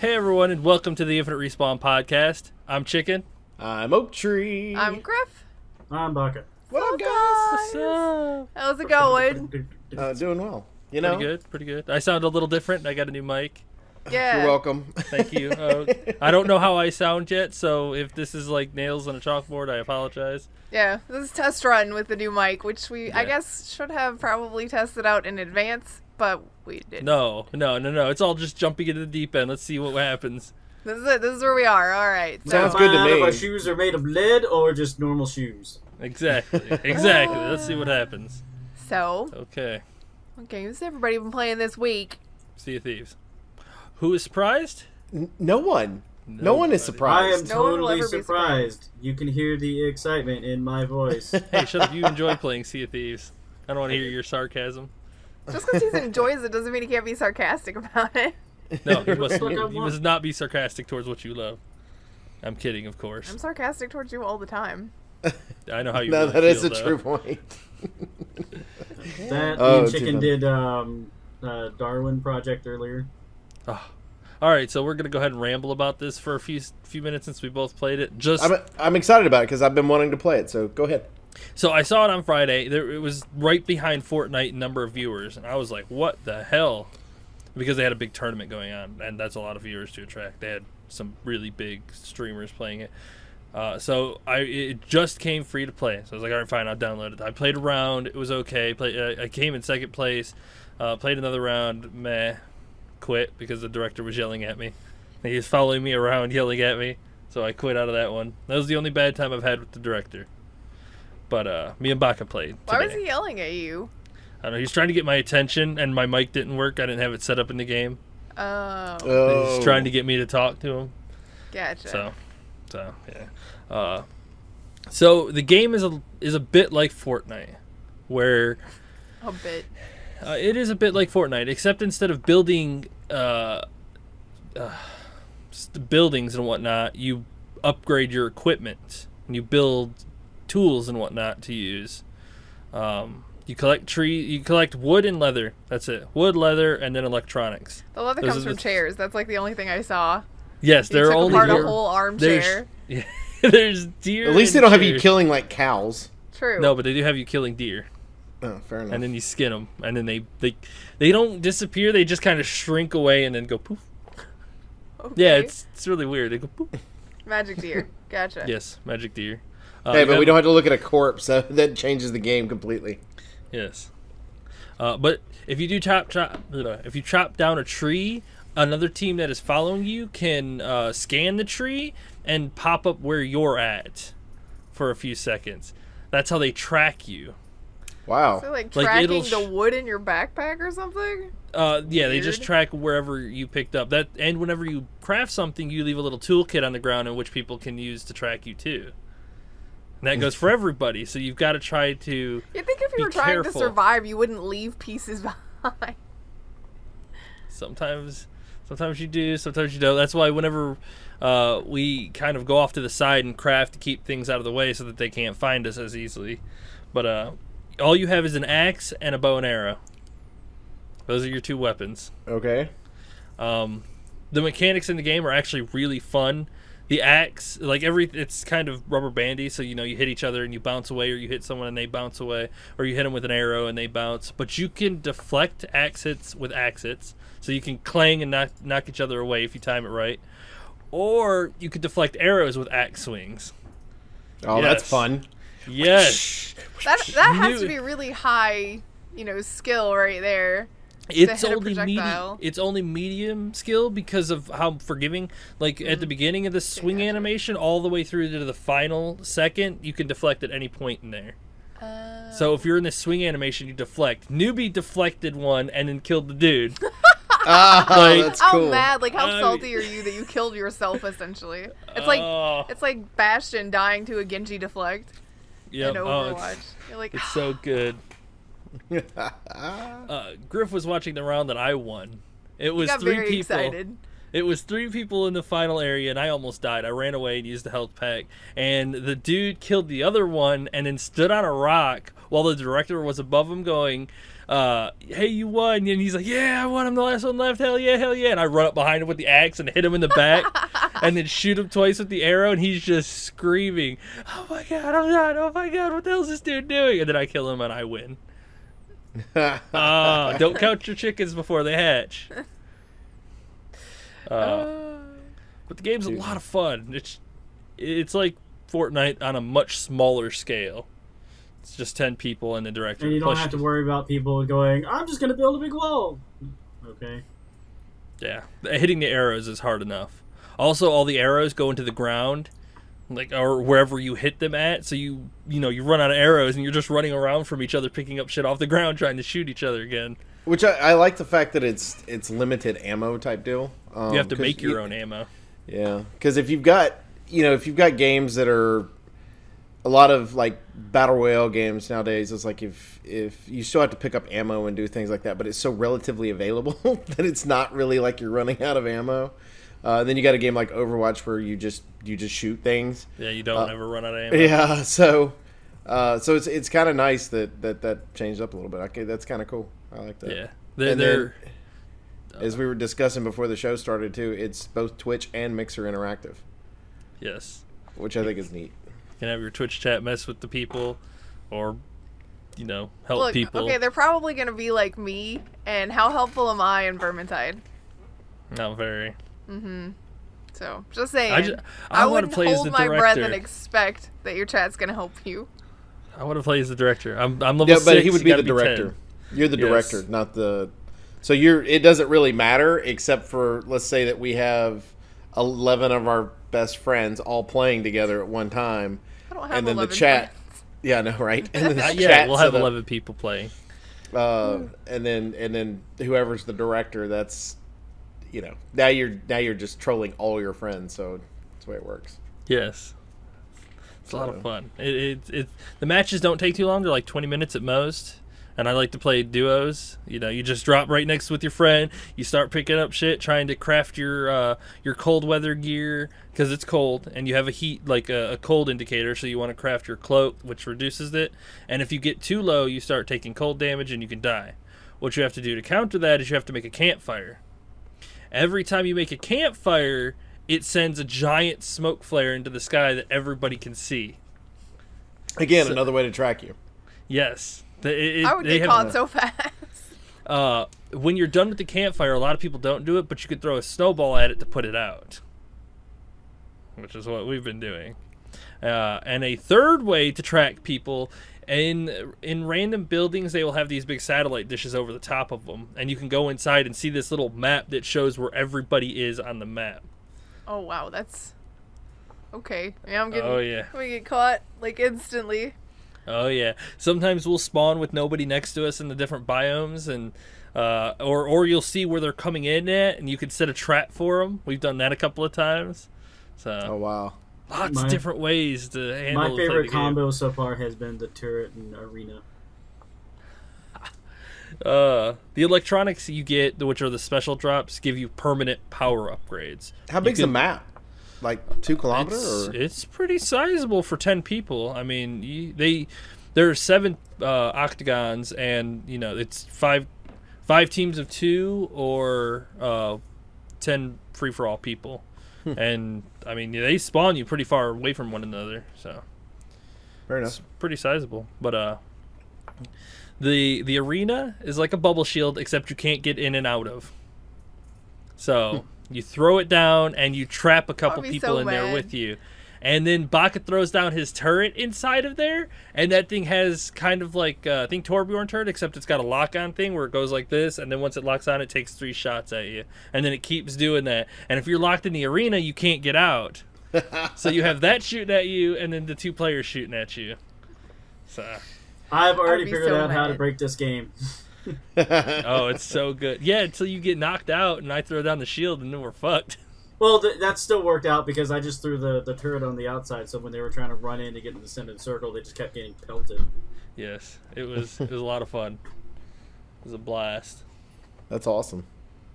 Hey everyone, and welcome to the Infinite Respawn podcast. I'm Chicken. I'm Oak Tree. I'm Grif. I'm Baka. What up, guys? What's up? How's it going? Doing well. You know, Pretty good. I sound a little different. I got a new mic. Yeah. you're welcome. Thank you. I don't know how I sound yet, so if this is like nails on a chalkboard, I apologize. Yeah, this is test run with the new mic, which I guess should have probably tested out in advance, but we didn't. No. It's all just jumping into the deep end. Let's see what happens. This is it. This is where we are. All right. So, Sounds good to If our me. shoes are made of lead or just normal shoes. Exactly. Let's see what happens. So, Okay. what games has everybody been playing this week? Sea of Thieves. Who is surprised? No one. No one is I surprised. am No one will totally ever be surprised. You can hear the excitement in my voice. Hey, shut up. You enjoy playing Sea of Thieves. I don't want to hear your sarcasm. Just because he enjoys it doesn't mean he can't be sarcastic about it. No, you Fuck, must not be sarcastic towards what you love. I'm kidding, of course. I'm sarcastic towards you all the time. I know how you No, really that is feel, a though. true point. That Oh, and too Chicken funny. did Darwin Project earlier. Oh. All right, so we're gonna go ahead and ramble about this for a few minutes since we both played it. I'm excited about it because I've been wanting to play it. So go ahead. So I saw it on Friday. It was right behind Fortnite in number of viewers, and I was like, "What the hell?" Because they had a big tournament going on, and that's a lot of viewers to attract. They had some really big streamers playing it. So it just came free to play. So I was like, all right, fine, I'll download it. I played a round. It was okay. I came in second place. Played another round. Meh. Quit because the director was yelling at me. He was following me around yelling at me. So I quit out of that one. That was the only bad time I've had with the director. But me and Baka played today. Why was he yelling at you? I don't know. He was trying to get my attention, and my mic didn't work. I didn't have it set up in the game. Oh, He Oh, was trying to get me to talk to him. gotcha. So yeah. So the game is a bit like Fortnite, where A bit. it is a bit like Fortnite, except instead of building buildings and whatnot, you upgrade your equipment and you build tools and whatnot to use. You collect wood and leather. That's it. Wood, leather, and then electronics. The leather Those comes are from the- chairs. That's like the only thing I saw. Yes, You there are took only apart deer. a whole armchair. There's deer. At least they and don't have you chairs. killing like cows. True. No, but they do have you killing deer, Oh, fair enough. and then you skin them, and then they don't disappear. They just kind of shrink away and then go poof. Okay. Yeah, it's really weird. They go poof. Magic deer. Gotcha. Yes, magic deer. Hey, but you we don't have to look at a corpse. So that changes the game completely. Yes. But if you do chop down a tree, another team that is following you can scan the tree and pop up where you're at for a few seconds. That's how they track you. Wow. So like Like, tracking it'll the wood in your backpack or something? Yeah, they just Weird. track wherever you picked up that, and whenever you craft something, you leave a little toolkit on the ground in which people can use to track you too. And that goes for everybody. So you've got to try to. You'd think if you Be were trying careful. to survive, you wouldn't leave pieces behind. Sometimes you do, sometimes you don't. That's why whenever we kind of go off to the side and craft to keep things out of the way so that they can't find us as easily. But all you have is an axe and a bow and arrow. Those are your two weapons. Okay. The mechanics in the game are actually really fun. The axe, it's kind of rubber bandy, so you hit each other and you bounce away, or you hit someone and they bounce away, or you hit them with an arrow and they bounce. But you can deflect axe hits with axe hits, so you can clang and knock each other away if you time it right. Or you can deflect arrows with axe swings. Oh, Yes. that's fun. Yes, That has Knew to it. be really high, skill right there. it's hit a only projectile. it's only medium skill because of how forgiving. Like at the beginning of the swing Gotcha. animation, all the way through to the final second, you can deflect at any point in there. So if you're in the swing animation, you deflect. Newbie deflected one and then killed the dude. Ah, Like- that's How cool. mad, like how I- salty are you that you killed yourself essentially? Oh. It's like Bastion dying to a Genji deflect Yep. in Oh, Overwatch. You're like, it's so good. Grif was watching the round that I won. It was got three very people. excited. It was three people in the final area, and I almost died. I ran away and used the health pack, and the dude killed the other one, and then stood on a rock while the director was above him going, hey, you won. And he's like, yeah, I won. I'm the last one left. Hell yeah, hell yeah. And I run up behind him with the axe and hit him in the back and then shoot him twice with the arrow. And he's just screaming, oh my God, I'm not. Oh my God, what the hell is this dude doing? And then I kill him and I win. Don't count your chickens before they hatch. But the game's a lot of fun. It's like Fortnite on a much smaller scale. It's just 10 people and the director. And you don't have to worry about people going, I'm just going to build a big wall. Okay. Yeah. Hitting the arrows is hard enough. Also, all the arrows go into the ground, like, or wherever you hit them at. So you run out of arrows and you're just running around from each other, picking up shit off the ground, trying to shoot each other again. Which I like the fact that it's limited ammo type deal. You have to make your own ammo. Yeah, because if you've got games that are a lot of like battle royale games nowadays, it's like if you still have to pick up ammo and do things like that, but it's so relatively available that it's not really like you're running out of ammo. Then you got a game like Overwatch where you just shoot things. Yeah, you don't ever run out of ammo. Yeah, so it's kind of nice that changed up a little bit. Okay, that's kind of cool. I like that. Yeah, then, as we were discussing before the show started too, it's both Twitch and Mixer interactive. Yes, which I think is neat. You can have your Twitch chat mess with the people, or help people. Okay, they're probably gonna be like me, and how helpful am I in Vermintide? Not very. Mm-hmm. So, just saying. I wouldn't play hold my breath and expect that your chat's gonna help you. I want to play as the director. I'm level 6. But he would be the director. You're the director, not the. So it doesn't really matter, except for, let's say that we have 11 of our best friends all playing together at one time. I don't have and then 11 the chat. friends. Yeah, I know, right? And then the chat we'll have 11 people playing. And then whoever's the director, that's, now you're just trolling all your friends. So that's the way it works. Yes. It's a lot of fun. The matches don't take too long. They're like 20 minutes at most. And I like to play duos. You just drop right next with your friend. You start picking up shit, trying to craft your cold weather gear because it's cold, and you have a heat, like a cold indicator. So you want to craft your cloak, which reduces it. And if you get too low, you start taking cold damage, and you can die. What you have to do to counter that is you have to make a campfire. Every time you make a campfire, it sends a giant smoke flare into the sky that everybody can see. Again, another way to track you. Yes. I would get caught so fast. When you're done with the campfire, a lot of people don't do it, but you could throw a snowball at it to put it out, which is what we've been doing. And a third way to track people, in random buildings, they will have these big satellite dishes over the top of them, and you can go inside and see this little map that shows where everybody is on the map. Oh wow, that's okay. Yeah, I'm getting. Oh yeah. We get caught like instantly. Oh yeah. Sometimes we'll spawn with nobody next to us in the different biomes, and or you'll see where they're coming in at, and you can set a trap for them. We've done that a couple of times. So. Oh wow. Lots of different ways to handle. My favorite combo so far has been the turret and arena. The electronics you get, which are the special drops, give you permanent power upgrades. How big's the map? Like 2 kilometers? It's pretty sizable for 10 people. I mean, there are 7 octagons, and it's five teams of 2 or 10 free for all people. And I mean, they spawn you pretty far away from one another, so fair enough. It's pretty sizable. But the arena is like a bubble shield, except you can't get in and out of. So you throw it down and you trap a couple people in there with you. And then Baka throws down his turret inside of there, and that thing has kind of like I think Torbjorn turret, except it's got a lock-on thing where it goes like this, and then once it locks on, it takes 3 shots at you, and then it keeps doing that. And if you're locked in the arena, you can't get out. So you have that shooting at you, and then the 2 players shooting at you. So I've already figured out how to break this game. Oh, it's so good. Yeah, until you get knocked out, and I throw down the shield, and then we're fucked. Well, that still worked out because I just threw the turret on the outside, so when they were trying to run in to get in the center circle, they just kept getting pelted. Yes, it was a lot of fun. It was a blast. That's awesome.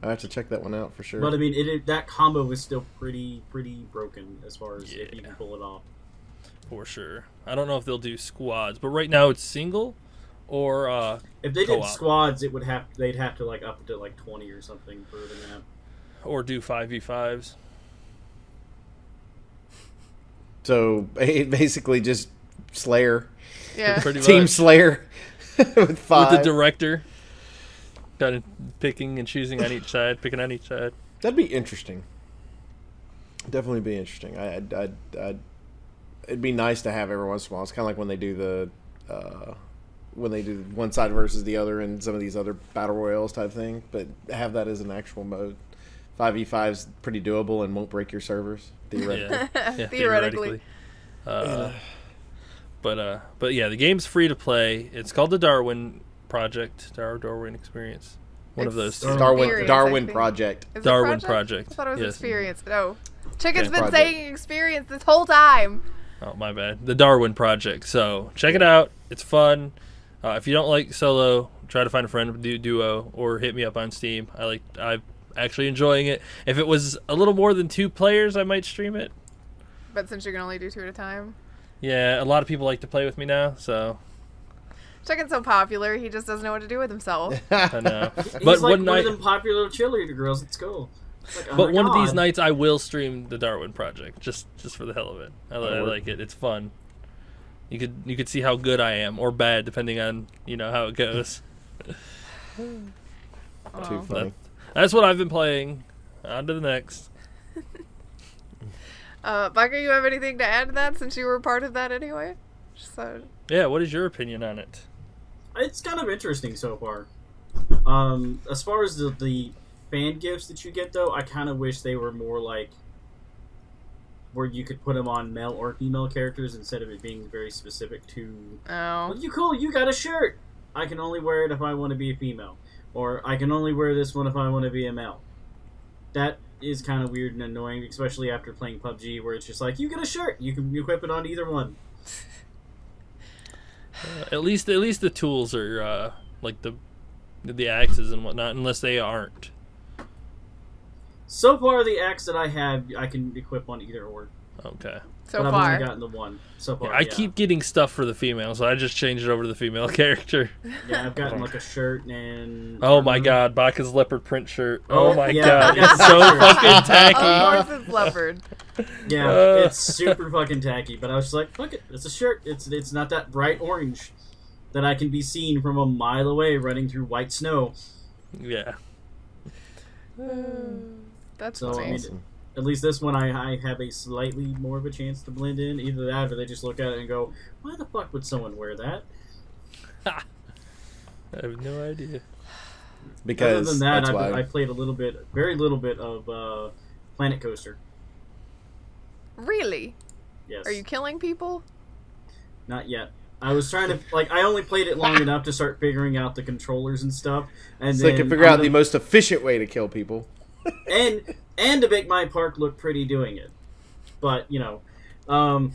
I have to check that one out for sure. But I mean, that combo was still pretty broken as far as if you can pull it off. For sure. I don't know if they'll do squads, but right now it's single. or If they did co-op. squads, they'd have to like up it to like 20 or something for the map. Or do 5v5s. So basically just Slayer. Yeah. Pretty Team much. Slayer with 5. With the director. Kind of picking and choosing on each side, picking on each side. That'd be interesting. Definitely be interesting. It'd be nice to have every once in a while. It's kind of like when they do one side versus the other in some of these other battle royales type thing. But have that as an actual mode. 5v5 is pretty doable and won't break your servers theoretically. Yeah, Theoretically. But yeah, the game's free to play. It's called the Darwin Project, Darwin Experience. One of those. It's Darwin Experience, I think. Project. Is it Darwin Project. I thought it was Yes. Experience. No. Chicken's Okay. been Project. saying Experience this whole time. Oh, my bad. The Darwin Project. So check it out. It's fun. If you don't like solo, try to find a friend to do duo, or hit me up on Steam. I'm actually enjoying it. If it was a little more than 2 players, I might stream it. But since you can only do 2 at a time. Yeah, a lot of people like to play with me now, so Chicken's so popular, he just doesn't know what to do with himself. I know. He's But like one one night, of them popular cheerleader girls at school. Like, oh but my one of these God. nights, I will stream the Darwin Project just for the hell of it. I like it. It's fun. You could see how good I am or bad depending on how it goes. Too Oh. funny. That's what I've been playing. On to the next. Baka, you have anything to add to that since you were part of that anyway? So, Yeah, what is your opinion on it? It's kind of interesting so far. As far as the fan gifts that you get, though, I kind of wish they were more like where you could put them on male or female characters instead of it being very specific to. oh. Well, you cool. You got a shirt. I can only wear it if I want to be a female, or I can only wear this one if I want to be a male. That is kind of weird and annoying, especially after playing PUBG, where it's just like you get a shirt, you can equip it on either one. At least the tools are like the axes and whatnot, unless they aren't. So far, the axe that I have, I can equip on either or. Okay. So but I've far. only gotten the one so far. I yeah. keep getting stuff for the female, so I just changed it over to the female character. Yeah, I've gotten like a shirt and. Oh my god, Baka's leopard print shirt. Oh, Oh my yeah, god, yeah. it's so fucking Of tacky. course it's leopard. Yeah, it's super fucking tacky. But I was just like, fuck it, it's a shirt. It's not that bright orange that I can be seen from a mile away running through white snow. Yeah. That's So, I nice. mean, at least this one I have a slightly more of a chance to blend in. Either that or they just look at it and go, why the fuck would someone wear that? I have no idea. Because Other than that, that's why. I played very little bit of Planet Coaster. Really? Yes. Are you killing people? Not yet. I was trying to I only played it long enough to start figuring out the controllers and stuff, and so then they can figure out the most efficient way to kill people. and to make my park look pretty doing it. But I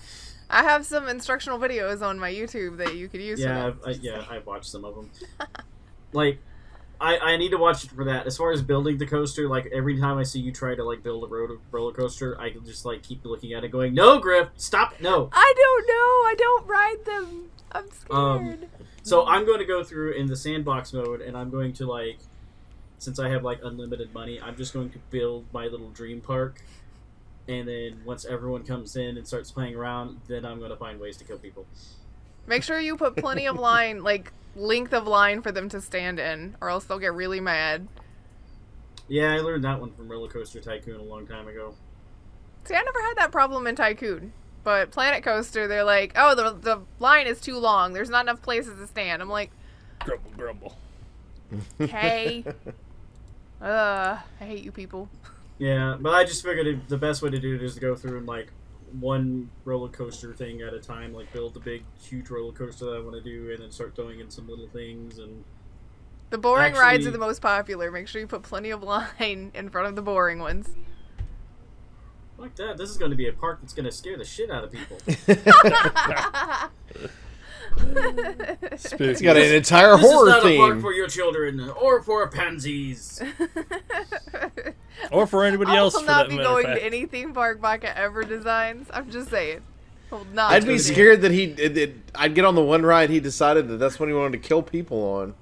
have some instructional videos on my YouTube that you could use. yeah, for that. I've watched some of them. Like, I need to watch it for that. As far as building the coaster, like every time I see you try to like build a roller coaster, I can just like keep looking at it, going, "No, Grif, stop, no." I don't know. I don't ride them. I'm scared. So I'm going to go through in the sandbox mode, and I'm going to like, since I have like unlimited money, I'm just going to build my little dream park, and then once everyone comes in and starts playing around, then I'm going to find ways to kill people. Make sure you put plenty of line, like length of line for them to stand in, or else they'll get really mad. Yeah, I learned that one from Roller Coaster Tycoon a long time ago. See, I never had that problem in Tycoon. But Planet Coaster, they're like, oh, the line is too long. There's not enough places to stand. I'm like, Grumble, grumble. okay. I hate you people. Yeah, but I just figured the best way to do it is to go through and like one roller coaster thing at a time, like build the big, huge roller coaster that I want to do, and then start throwing in some little things. And The boring rides Actually- are the most popular. Make sure you put plenty of line in front of the boring ones. like that, this is going to be a park that's going to scare the shit out of people. Spooky. It's got an entire This is horror not a park theme. for your children or for pansies. Or for anybody I else, will for not that be matter of going fact. to any theme park Baka ever designs. I'm just saying. Well, not I'd be to scared that I'd get on the one ride he decided that's when he wanted to kill people on.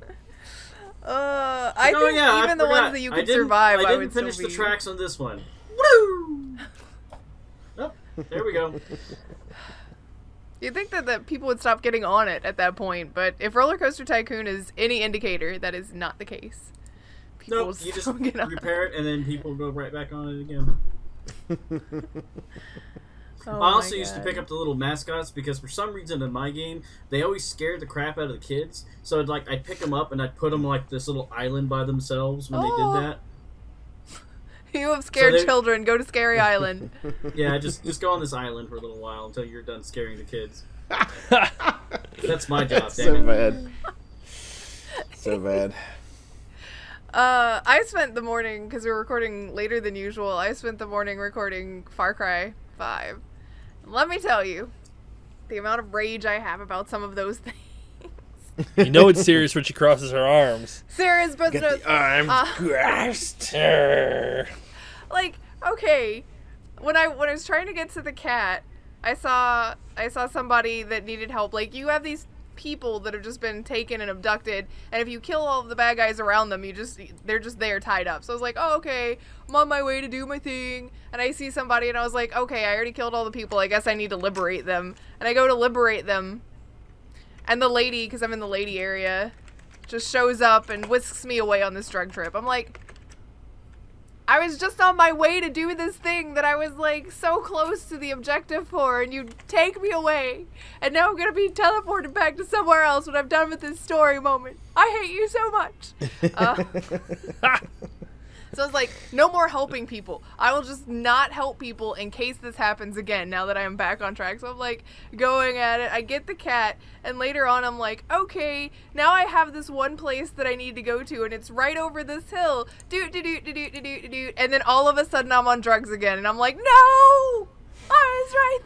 I think even the ones that you could survive, I would finish still the be. tracks on this one. Woo! Oh, there we go. You'd think that people would stop getting on it at that point, but if Roller Coaster Tycoon is any indicator, that is not the case. People Nope, you just still get on repair it and then people go right back on it again. Oh I also my used to God. pick up the little mascots because for some reason in my game they always scared the crap out of the kids. So I'd pick them up and I'd put them like this little island by themselves when they did that. You have scared they- children. Go to Scary Island. Yeah, just go on this island for a little while until you're done scaring the kids. That's my job. That's Damn so it. bad. So bad. I spent the morning, because we were recording later than usual, I spent the morning recording Far Cry 5. And let me tell you, the amount of rage I have about some of those things. You know it's serious when she crosses her arms. Serious Get business. the arm grasped. Like, okay, when I was trying to get to the cat, I saw somebody that needed help. Like, you have these people that have just been taken and abducted, and if you kill all of the bad guys around them, they're just there tied up. So I was like, oh, okay, I'm on my way to do my thing, and I see somebody, and I was like, okay, I already killed all the people, I guess I need to liberate them. And I go to liberate them, and the lady, because I'm in the lady area, just shows up and whisks me away on this drug trip. I'm like, I was just on my way to do this thing that I was, like, so close to the objective for, and you take me away, and now I'm gonna be teleported back to somewhere else when I'm done with this story moment. I hate you so much. So I was like, no more helping people. I will just not help people in case this happens again now that I am back on track. So I'm like going at it. I get the cat, and later on I'm like, okay, now I have this one place that I need to go to, and it's right over this hill. Doot, doot, doot, doot, doot, doot, doot. And then all of a sudden I'm on drugs again, and I'm like, no! I was right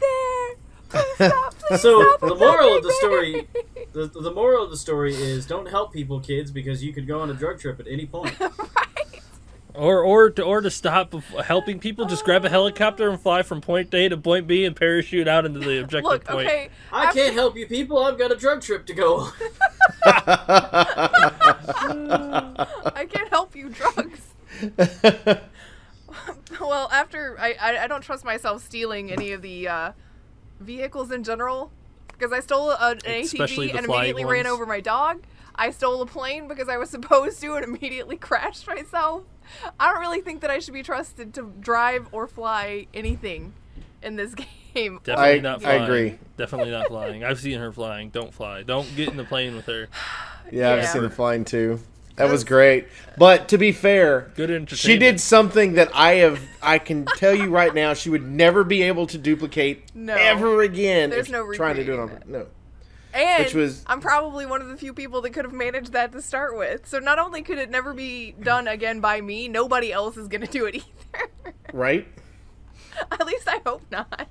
there! Please stop, please So stop, the I'm moral right of the story, there. the moral of the story is don't help people, kids, because you could go on a drug trip at any point. Or to stop helping people, just grab a helicopter and fly from point A to point B and parachute out into the objective Look, point. okay. I can't help you people. I've got a drug trip to go on. I can't help you, drugs. Well, after I don't trust myself stealing any of the vehicles in general, because I stole an Especially ATV the and flying immediately ran ones. over my dog. I stole a plane because I was supposed to and immediately crashed myself. I don't really think that I should be trusted to drive or fly anything in this game. Definitely not I flying. agree. Definitely not flying. I've seen her flying. Don't fly. Don't get in the plane with her. Yeah, I've Yeah. seen the flying too. That was great. But to be fair, Good entertainment. she did something that I can tell you right now she would never be able to duplicate No. ever again. There's if no trying to do it on recreating no. And Which was- I'm probably one of the few people that could have managed that to start with. So not only could it never be done again by me, nobody else is going to do it either. Right? At least I hope not.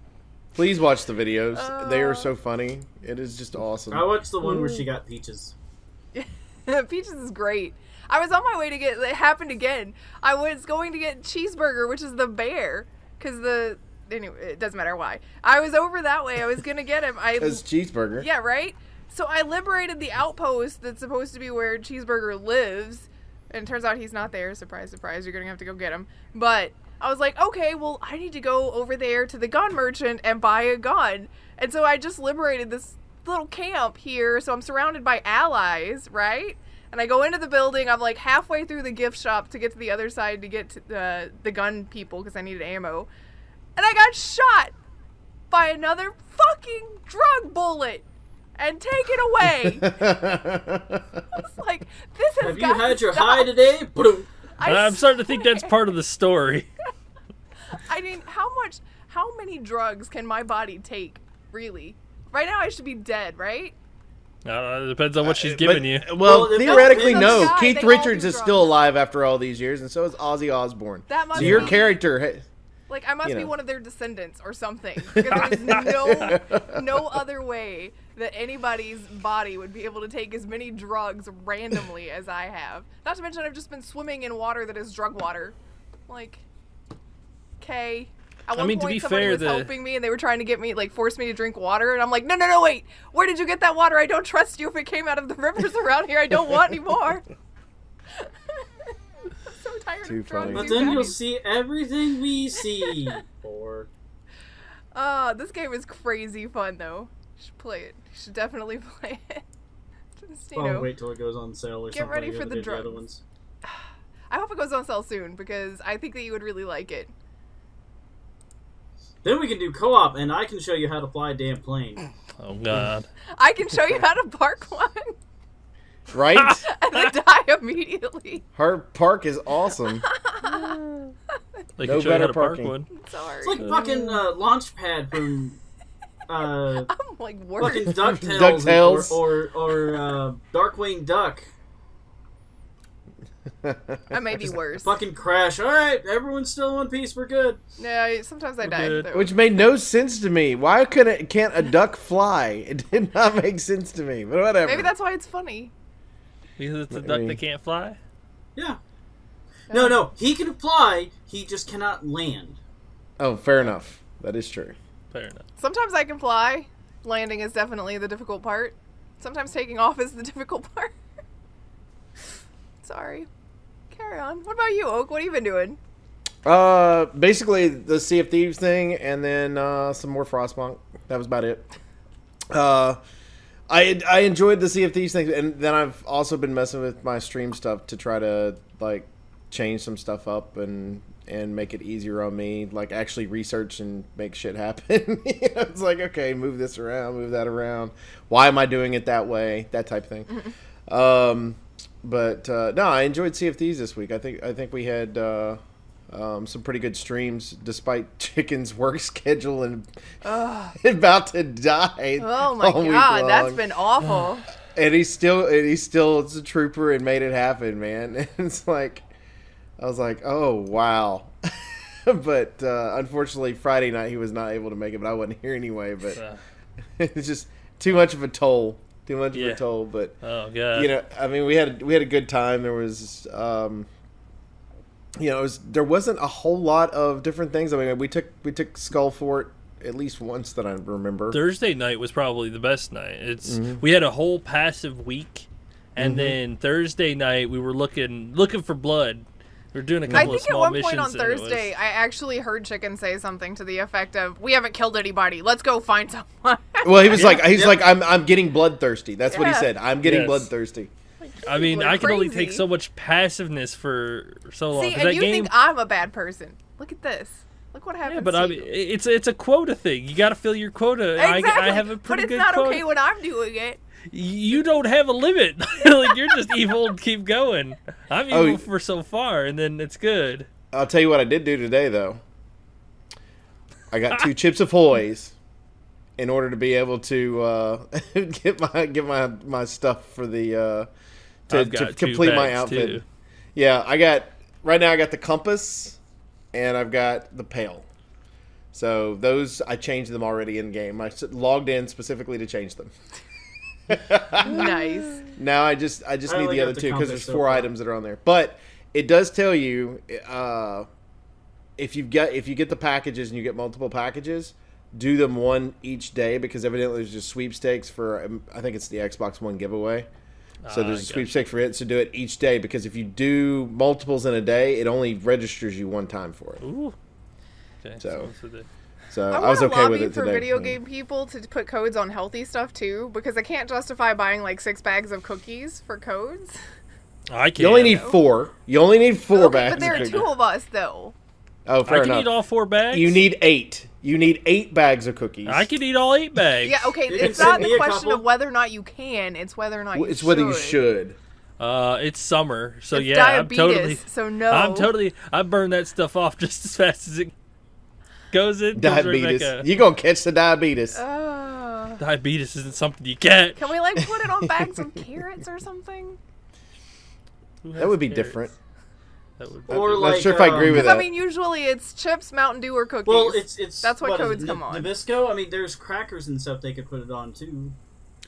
Please watch the videos. They are so funny. It is just awesome. I watched the one where she got peaches. Peaches is great. I was on my way to get, it happened again. I was going to get cheeseburger, which is the bear, because anyway, it doesn't matter why. I was over that way. I was going to get him. It's cheeseburger. Yeah, right? So I liberated the outpost that's supposed to be where Cheeseburger lives. And it turns out he's not there. Surprise, surprise. You're going to have to go get him. But I was like, okay, well, I need to go over there to the gun merchant and buy a gun. And so I just liberated this little camp here. So I'm surrounded by allies, right? And I go into the building. I'm like halfway through the gift shop to get to the other side to get to the gun people because I needed ammo. And I got shot by another fucking drug bullet and taken away. I was like, this has Have got you to had your stop. high today? Boom. I'm starting to think that's part of the story. I mean, how many drugs can my body take, really? Right now I should be dead, right? It depends on what she's giving you. Well, Well, theoretically, no, no. guy, Keith they all Richards do is drugs. still alive after all these years, and so is Ozzy Osbourne. That must So your be- character... Like, I must You be know. one of their descendants or something. Because there's no other way that anybody's body would be able to take as many drugs randomly as I have. Not to mention I've just been swimming in water that is drug water. Like, okay. At one I mean, to point, be somebody fair, was helping me, and they were trying to get me, like, force me to drink water, and I'm like, no, wait. Where did you get that water? I don't trust you. If it came out of the rivers around here, I don't want any more. I'm so tired Too of drugs, funny. But you then guys. you'll see everything we see. This game is crazy fun, though. You should play it. You should definitely play it. Just, you know, Wait till it goes on sale or get something. ready like for they the did other drugs. ones. I hope it goes on sale soon, because I think that you would really like it. Then we can do co-op, and I can show you how to fly a damn plane. Oh God. I can show you how to park one, Right? and then die immediately. Her park is awesome. They No can show you better how to park parking. one. Sorry. It's like fucking Launchpad from I'm like worse. fucking DuckTales, DuckTales. or Darkwing Duck. I may be worse. Fucking Crash. Alright, everyone's still in one piece, we're good. Yeah, sometimes I die. good. Though. Which made no sense to me. Why can't a duck fly? It did not make sense to me. But whatever. Maybe that's why it's funny. Because it's a I duck mean- that can't fly. Yeah. No, he can fly, he just cannot land. Oh, fair enough. That is true. Fair enough. Sometimes I can fly. Landing is definitely the difficult part. Sometimes taking off is the difficult part. Sorry. Carry on. What about you, Oak? What have you been doing? Basically the Sea of Thieves thing, and then some more Frostpunk. That was about it. I enjoyed the Sea of Thieves thing, and then I've also been messing with my stream stuff to try to like change some stuff up and make it easier on me, like actually research and make shit happen. You know, it's like, okay, move this around, move that around. Why am I doing it that way? That type of thing. But no, I enjoyed Sea of Thieves this week. I think we had some pretty good streams, despite Chicken's work schedule and about to die. Oh my all week god, that's long. been awful. And he's still a trooper and made it happen, man. And it's like, I was like, oh wow. But unfortunately, Friday night he was not able to make it, but I wasn't here anyway. But it's just too much of a toll. Too much of a toll. But Oh God. you know, I mean, we had a good time. There was, you know, there wasn't a whole lot of different things. I mean, we took Skull Fort at least once that I remember. Thursday night was probably the best night. We had a whole passive week, and then Thursday night we were looking for blood. We were doing a I couple of think at small one missions. point on and it was- Thursday, I actually heard Chicken say something to the effect of, "We haven't killed anybody. Let's go find someone." Well, he was like, I'm getting bloodthirsty. That's what he Yeah. said. I'm getting Yes. bloodthirsty. I mean, Like I can only crazy. take so much passiveness for so long. See, 'cause and that you game, think I'm a bad person. Look at this. Look what happens yeah, but to I you. mean, it's a quota thing. You got to fill your quota. Exactly. I have a pretty but good it's not quota. okay when I'm doing it. You don't have a limit. Like, you're just evil and keep going. I'm evil for so far, and then it's good. I'll tell you what I did do today, though. I got 2 Chips Ahoy's in order to be able to get my stuff for the I've to got 2 complete my bags, outfit. too. Yeah, right now I got the compass and I've got the pail. So those I changed them already in game. I logged in specifically to change them. Nice. Now I just I need only the got other the 2 because compass there's so 4 far. items that are on there. But it does tell you if you get the packages and you get multiple packages, do them one each day, because evidently there's just sweepstakes for I think it's the Xbox One giveaway. So there's a gotcha. sweepstake for it. So do it each day, because if you do multiples in a day, it only registers you one time for it. Ooh. Okay, So- what's the day? So I I was want to okay lobby with it for today. video game people to put codes on healthy stuff too, because I can't justify buying like 6 bags of cookies for codes. I can. You only need 4. You only need 4 Okay, bags. but there of are cookies. 2 of us though. Oh, I fair can enough. eat all 4 bags. You need 8. You need 8 bags of cookies. I can eat all 8 bags. Yeah, okay. You can It's not send the me a question couple. of whether or not you can; it's whether or not you It's should. whether you should. It's summer, so It's yeah, diabetes, I'm totally. so no. I burn that stuff off just as fast as it goes in. goes right Diabetes. back out. You're going to catch the diabetes. Diabetes isn't something you get. Can we like put it on bags of carrots or something? Who That has would be carrots? different. That would. Or I'm like, not sure if I agree with Because that. I mean, usually it's chips, Mountain Dew, or cookies. Well, it's That's what is codes it, come on. Nabisco. I mean, there's crackers and stuff they could put it on too.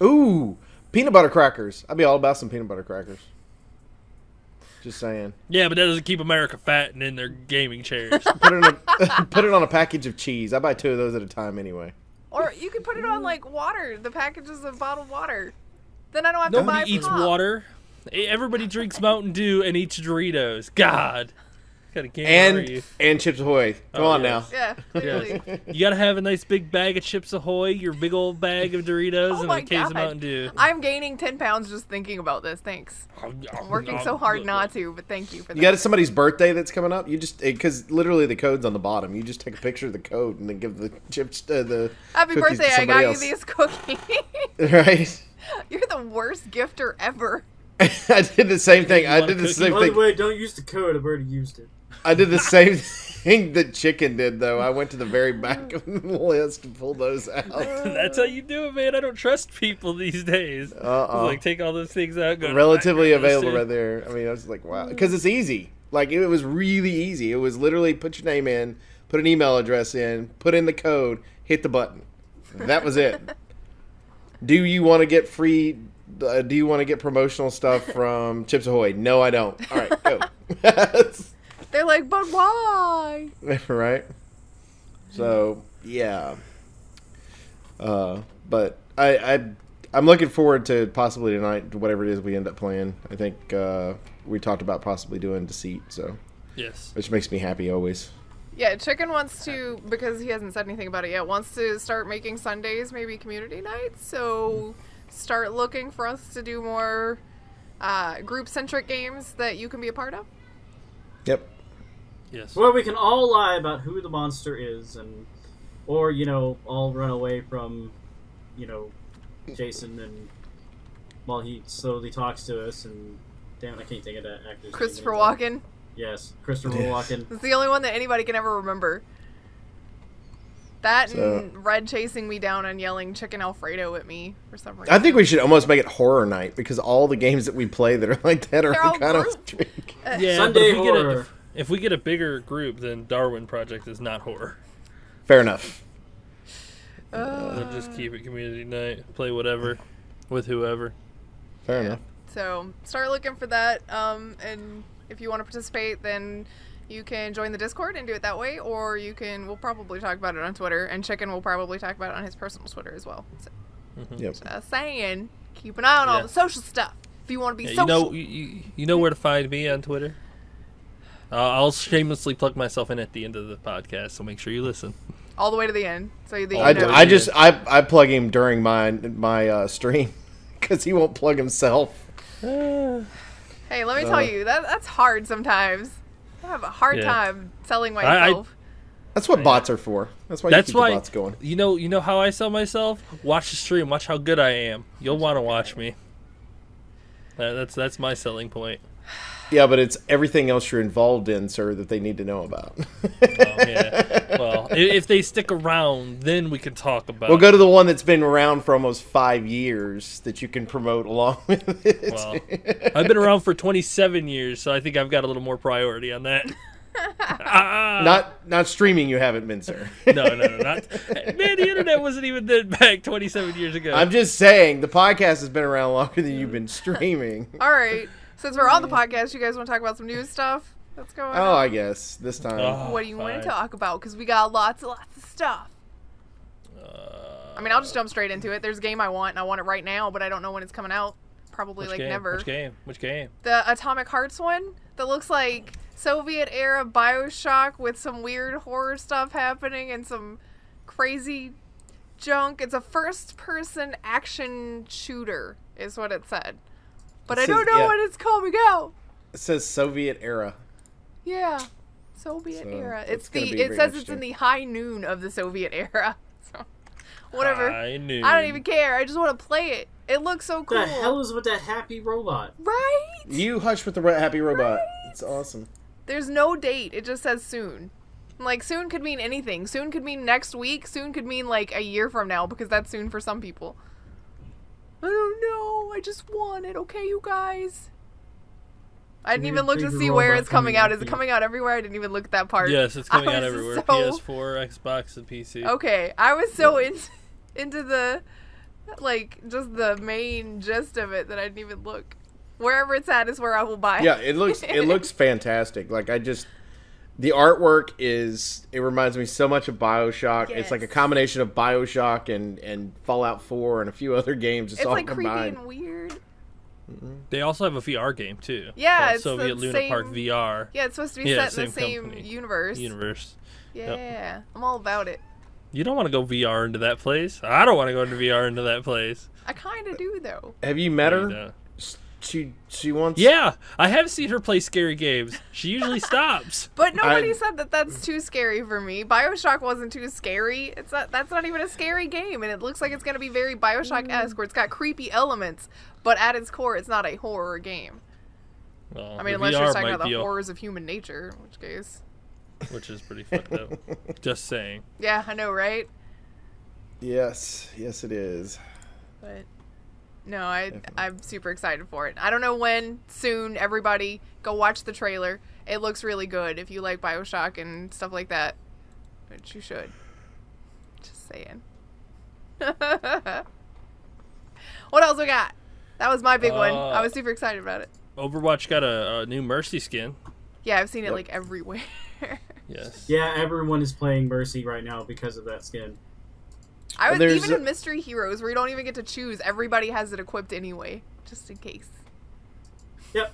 Ooh, peanut butter crackers. I'd be all about some peanut butter crackers. Just saying. Yeah, but that doesn't keep America fat and in their gaming chairs. Put it on a package of cheese. I buy 2 of those at a time anyway. Or you could put it on like water, the packages of bottled water. Then I don't have to buy Nobody eats pop. water. Everybody drinks Mountain Dew and eats Doritos. God. What kind of gamer are you? And Chips Ahoy. Come on yes. now. Yeah, clearly. You gotta have a nice big bag of Chips Ahoy, your big old bag of Doritos, Oh and my a case of God. Mountain Dew. I'm gaining 10 pounds just thinking about this. Thanks. I'm working so hard not to, but thank you for that. You got somebody's birthday that's coming up. You just because literally the code's on the bottom. You just take a picture of the code and then give the chips the Happy cookies to birthday! I somebody got else. you these cookies. Right. You're the worst gifter ever. I did the same thing. I want did a the cookie? same By the thing. way, don't use the code. I've already used it. I did the same thing that Chicken did though. I went to the very back of the list and pulled those out. That's how you do it, man. I don't trust people these days. Like, take all those things out. Go Relatively to available right there. I mean, I was like, wow, because it's easy. Like it was really easy. It was literally put your name in, put an email address in, put in the code, hit the button. That was it. Do you want to get free? Do you want to get promotional stuff from Chips Ahoy? No, I don't. All right, go. They're like, but why? Right. So yeah. But I'm looking forward to possibly tonight, whatever it is we end up playing. I think we talked about possibly doing Deceit, so Yes. which makes me happy always. Yeah, Chicken wants to, because he hasn't said anything about it yet, wants to start making Sundays maybe community nights. So start looking for us to do more group-centric games that you can be a part of. Yep. Yes. Where we can all lie about who the monster is, or all run away from, Jason, and while he slowly talks to us, and damn, I can't think of that actor's name. Christopher Walken. Yes, Christopher Walken. It's the only one that anybody can ever remember. That So- and Red chasing me down and yelling Chicken Alfredo at me for some reason. I think we should almost make it horror night because all the games that we play that are like that are They're all kind of group. Yeah, Sunday but if we, get horror. if we get a bigger group, then Darwin Project is not horror. fair enough. They'll just keep it community night, play whatever, with whoever. Fair enough. So start looking for that. And if you want to participate, then you can join the Discord and do it that way, or we'll probably talk about it on Twitter, and Chicken will probably talk about it on his personal Twitter as well. So, Yep. just saying, keep an eye on all Yeah. the social stuff. If you want to be Yeah, social. you know where to find me on Twitter. I'll shamelessly plug myself in at the end of the podcast, so make sure you listen. all the way to the end. So that you I, know. I plug him during my stream because he won't plug himself. Hey, let me tell you, that's hard sometimes. I have a hard Yeah. time selling myself. That's what bots are for. That's why you That's keep why the bots going. you know how I sell myself. Watch the stream. Watch how good I am. You'll want to watch me. That's my selling point. Yeah, but it's everything else you're involved in, sir, that they need to know about. Yeah. Well, if they stick around, then we can talk about. We'll go to the one that's been around for almost 5 years that you can promote along with it. Well, I've been around for 27 years, so I think I've got a little more priority on that. Not streaming, you haven't been, sir. No, not. Man, the internet wasn't even that back 27 years ago. I'm just saying the podcast has been around longer than you've been streaming. All right. Since we're on the podcast, you guys want to talk about some news stuff that's going Oh, on? I guess this time. Oh, What do you want fine. to talk about? Because we got lots of stuff. I mean, I'll just jump straight into it. There's a game I want, and I want it right now, but I don't know when it's coming out. Probably Which like game? never. Which game? The Atomic Hearts one that looks like Soviet-era Bioshock with some weird horror stuff happening and some crazy junk. It's a first-person action shooter, is what it said. But I don't know when it's coming out. It says Soviet era. Yeah, Soviet So, era. it's It's gonna the. be It very says it's interesting. in the high noon of the Soviet era. So, whatever. I knew. I don't even care. I just want to play it. It looks so cool. What the hell is with that happy robot? Right? You hush with the happy robot. It's awesome. There's no date. It just says soon. Like, soon could mean anything. Soon could mean next week. Soon could mean, like, a year from now, because that's soon for some people. I don't know. I just want it. Okay, you guys? I didn't even look to see where it's coming out. Is it coming out everywhere? I didn't even look at that part. Yes, it's I coming out was everywhere. so- PS4, Xbox, and PC. Okay, I was so into the, like, just the main gist of it that I didn't even look. Wherever it's at is where I will buy. Yeah, it looks fantastic. Like the artwork it reminds me so much of BioShock. Yes. It's like a combination of BioShock and Fallout 4 and a few other games. It's all like combined. creepy and weird. They also have a VR game too. Yeah, called it's Soviet the Luna same, Park VR. Yeah, it's supposed to be set in the same company. universe. Yeah, Yep. I'm all about it. You don't want to go VR into that place. I don't want to go into VR into that place. I kind of do though. Have you met No, you her? don't. She wants. Yeah, I have seen her play scary games. She usually stops. But nobody said that that's too scary for me. BioShock wasn't too scary. That's not even a scary game, and it looks like it's going to be very BioShock-esque, where it's got creepy elements, but at its core, it's not a horror game. Well, I mean, the unless VR you're talking might about be the horrors of human nature, in which case. which is pretty fucked up. Just saying. Yeah, I know, right? Yes, it is. But no, I'm super excited for it. I don't know when. Soon, everybody go watch the trailer. It looks really good if you like BioShock and stuff like that, which you should. Just saying. What else we got? That was my big one. I was super excited about it. Overwatch got a new Mercy skin. Yeah, I've seen it like everywhere. Yes. Yeah, everyone is playing Mercy right now because of that skin. I was There's even in Mystery Heroes where you don't even get to choose. Everybody has it equipped anyway, just in case. Yep.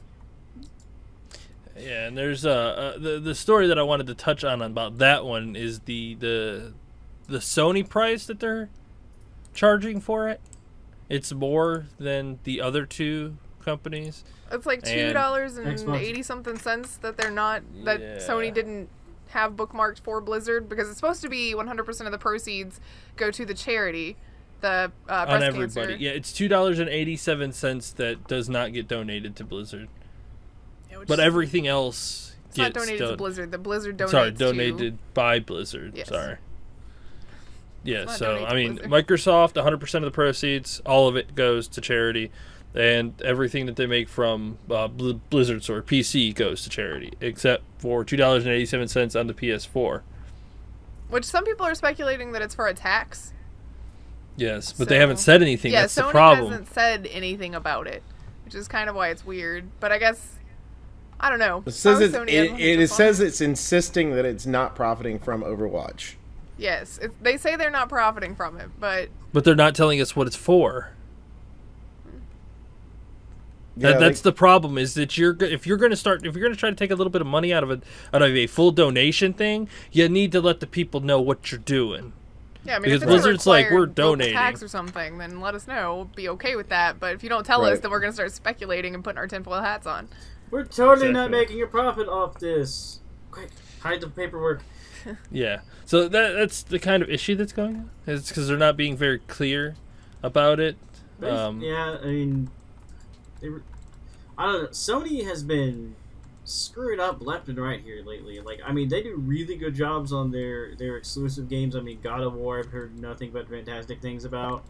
Yeah, and there's the story that I wanted to touch on about that one is the Sony price that they're charging for it. It's more than the other two companies. It's like $2.80 cents that they're not that Yeah. Sony didn't have bookmarked for Blizzard, because it's supposed to be 100% of the proceeds go to the charity, the breast On everybody. cancer. Yeah, it's $2.87 that does not get donated to Blizzard. Yeah, which But is- everything else it's not gets donated to Blizzard. The Blizzard donates Sorry, to... donated by Blizzard. Yes. Sorry. Yeah, not so donated I to mean, Blizzard. Microsoft, 100% of the proceeds, all of it goes to charity, and everything that they make from Blizzard Store PC goes to charity, except for $2.87 on the PS4. Which some people are speculating that it's for a tax. Yes, but they So- haven't said anything. Yeah, That's Sony the problem. hasn't said anything about it, which is kind of why it's weird. But I guess, I don't know. It says How Sony has one it fun. says it's insisting that it's not profiting from Overwatch. Yes, they say they're not profiting from it, but But they're not telling us what it's for. That's the problem. Is that if you're going to try to take a little bit of money out of a full donation thing, you need to let the people know what you're doing. yeah, I mean, Because if it's a Blizzard's like, required we're local donating. tax or something, then let us know. We'll be okay with that. But if you don't tell us, Right. then we're gonna start speculating and putting our tinfoil hats on. We're totally not Exactly. making a profit off this. Quick, hide the paperwork. Yeah. So that's the kind of issue that's going on. It's because they're not being very clear about it. Yeah, I mean, I don't know. Sony has been screwing up left and right here lately. Like, I mean, they do really good jobs on their exclusive games. I mean, God of War, I've heard nothing but fantastic things about.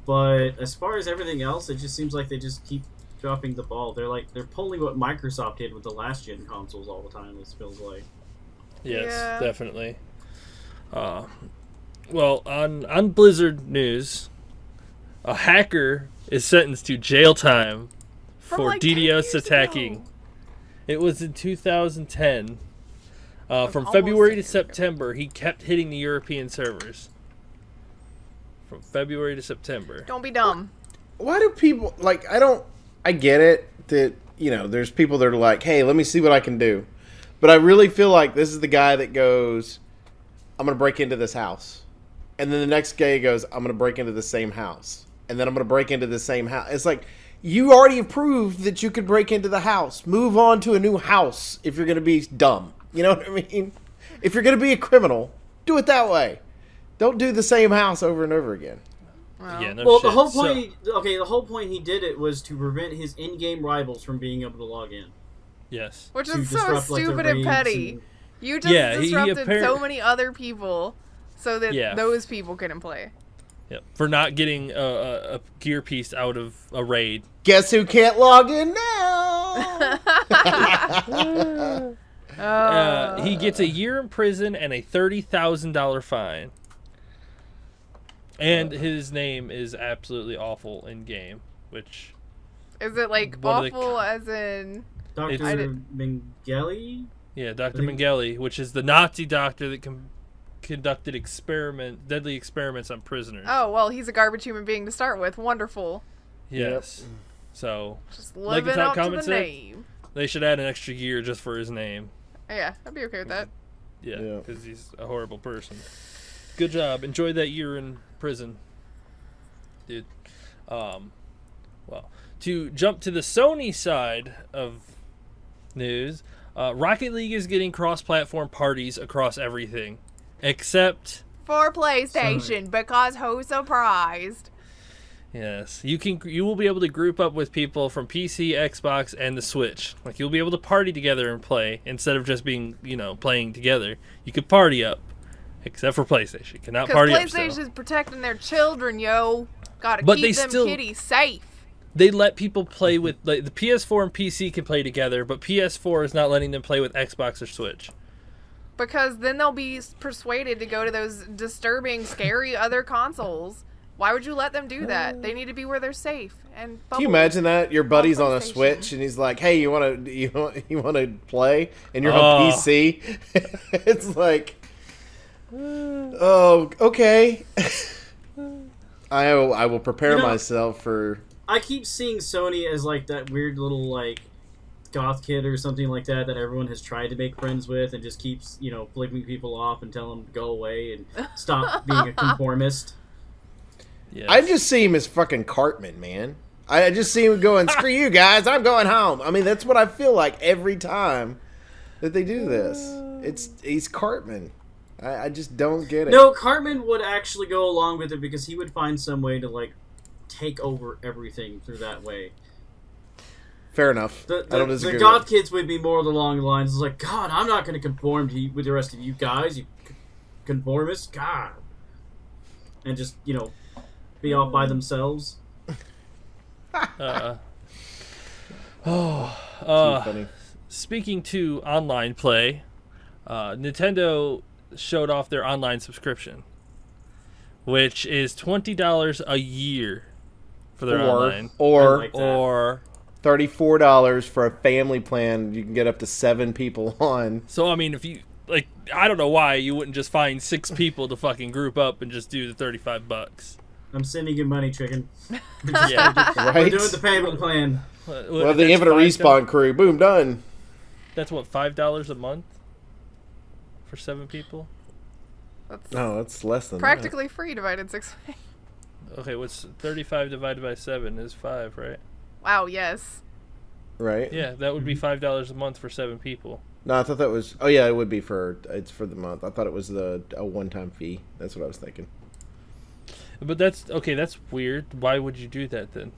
But as far as everything else, it just seems like they just keep dropping the ball. They're pulling what Microsoft did with the last gen consoles all the time. It feels like. Yes, Yeah. definitely. Well, on Blizzard news, a hacker is sentenced to jail time From for like 10 DDoS years attacking. ago. It was in 2010. From almost February 10 to years ago. September, he kept hitting the European servers. From February to September. Don't be dumb. Why do people I get it that, there's people that are like, hey, let me see what I can do. But I really feel like this is the guy that goes, I'm going to break into this house. And then the next guy goes, I'm going to break into the same house. And then I'm going to break into the same house. It's like, you already proved that you could break into the house. Move on to a new house if you're going to be dumb. You know what I mean? If you're going to be a criminal, do it that way. Don't do the same house over and over again. Well, Yeah, no Well, shit. the whole So- point. The whole point he did it was to prevent his in-game rivals from being able to log in. Yes. which to is so disrupt, like, the stupid and raids petty. and- You just Yeah, he disrupted appar- so many other people so that Yeah. those people couldn't play. Yep. For not getting a gear piece out of a raid. Guess who can't log in now? He gets a year in prison and a $30,000 fine. And his name is absolutely awful in game, which Is it like One of the awful as in? Dr. Mengele? Yeah, Dr. Mengele, which is the Nazi doctor that conducted deadly experiments on prisoners. Oh, well, he's a garbage human being to start with. Wonderful. Yes. So, Just like the living top up to the comment said, name. they should add an extra year just for his name. Yeah, I'd be okay with that. Yeah, because he's a horrible person. Good job. Enjoy that year in prison, dude. Well, to jump to the Sony side of news, Rocket League is getting cross-platform parties across everything, except For PlayStation, because who's surprised? yes, you will be able to group up with people from PC, Xbox, and the Switch. Like you'll be able to party together and play instead of just being playing together. You could party up, except for PlayStation. You cannot party up. Because Still. PlayStation's protecting their children, yo. Gotta But keep they them still- kitties safe. They let people play with the PS4 and PC can play together, but PS4 is not letting them play with Xbox or Switch. Because then they'll be persuaded to go to those disturbing, scary other consoles. Why would you let them do that? They need to be where they're safe and Can you imagine that your buddy's on a Switch and he's like, "Hey, you want to play?" And you're on PC. It's like, oh, okay. I will prepare myself for. I keep seeing Sony as like that weird little like goth kid or something like that everyone has tried to make friends with and just keeps flipping people off and telling them to go away and stop being a conformist. Yes. I just see him as fucking Cartman, man. I just see him going, "Screw you guys, I'm going home." I mean, that's what I feel like every time that they do this. He's Cartman. I just don't get it. No, Cartman would actually go along with it because he would find some way to like take over everything through that way. Fair enough. I don't disagree. The goth kids would be more along the lines like, "God, I'm not going to conform with the rest of you guys, you conformists, God," and just be all by themselves. Funny. Speaking to online play, Nintendo showed off their online subscription, which is $20 a year for their online, or $34 for a family plan. You can get up to 7 people on. So I mean, if you like, I don't know why you wouldn't just find 6 people to fucking group up and just do the $35. I'm sending you money, chicken. Yeah, Right? We're doing the payment plan. Well, the Infinite Respawn crew. Boom, done. That's what, $5 a month for 7 people. No, that's less than Practically free divided 6 ways. Okay, what's 35 divided by 7 is 5, right? Wow, yes. that. Right? Yeah, that would be $5 a month for 7 people. No, I thought that was... Oh, yeah, it would be it's for the month. I thought it was a one-time fee. That's what I was thinking. But that's weird. Why would you do that then?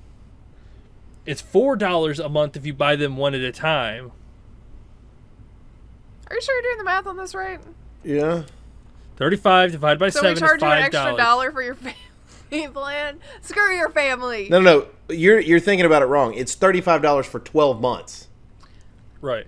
It's $4 a month if you buy them one at a time. Are you sure you're doing the math on this right? Yeah. 35 divided by 7 So is we charge $5. you an extra $1 for your family plan? Screw your family. No. You're thinking about it wrong. It's $35 for 12 months. Right.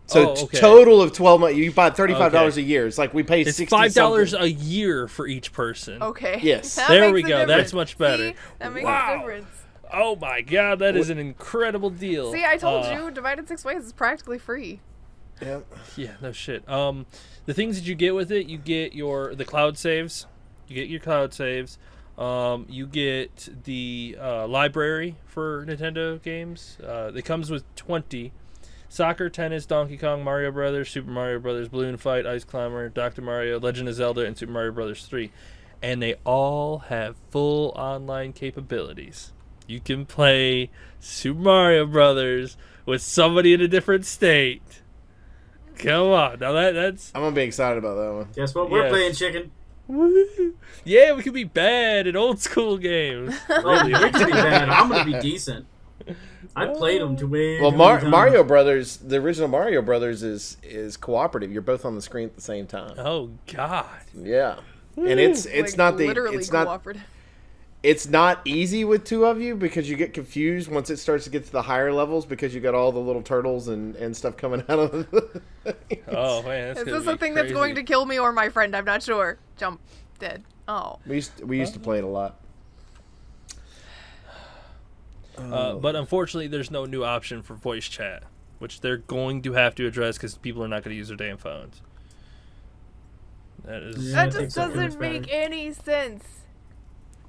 So okay. total of 12 months. You buy $35 Okay. a year. It's like we pay It's $60 $5 a year for each person. Okay. Yes. That There makes we a go. difference. That's much better. See? That makes Wow. a difference. Oh my god, that is an incredible deal. See, I told you, divided 6 ways is practically free. Yep. Yeah, no shit. The things that you get with it, you get the cloud saves. You get your cloud saves. You get the library for Nintendo games. It comes with 20. Soccer, tennis, Donkey Kong, Mario Brothers, Super Mario Brothers, Balloon Fight, Ice Climber, Dr. Mario, Legend of Zelda, and Super Mario Brothers 3. And they all have full online capabilities. You can play Super Mario Brothers with somebody in a different state. Come on. Now that's... I'm going to be excited about that one. Guess what? We're Yes. playing, chicken. Woo. Yeah, we could be bad at old school games. Oh, you're going to be bad. I'm going to be decent. I played them to way. Well, Mario Brothers, the original Mario Brothers is cooperative. You're both on the screen at the same time. Oh God. Yeah. And it's Like, not literally it's not cooperative. it's not easy with 2 of you because you get confused once it starts to get to the higher levels because you got all the little turtles and stuff coming out of the Oh man. That's Is gonna this a be thing that's crazy. going to kill me or my friend? I'm not sure. Jump. Dead. Oh. We used to play it a lot. But unfortunately, there's no new option for voice chat, which they're going to have to address because people are not going to use their damn phones. That just doesn't make any sense.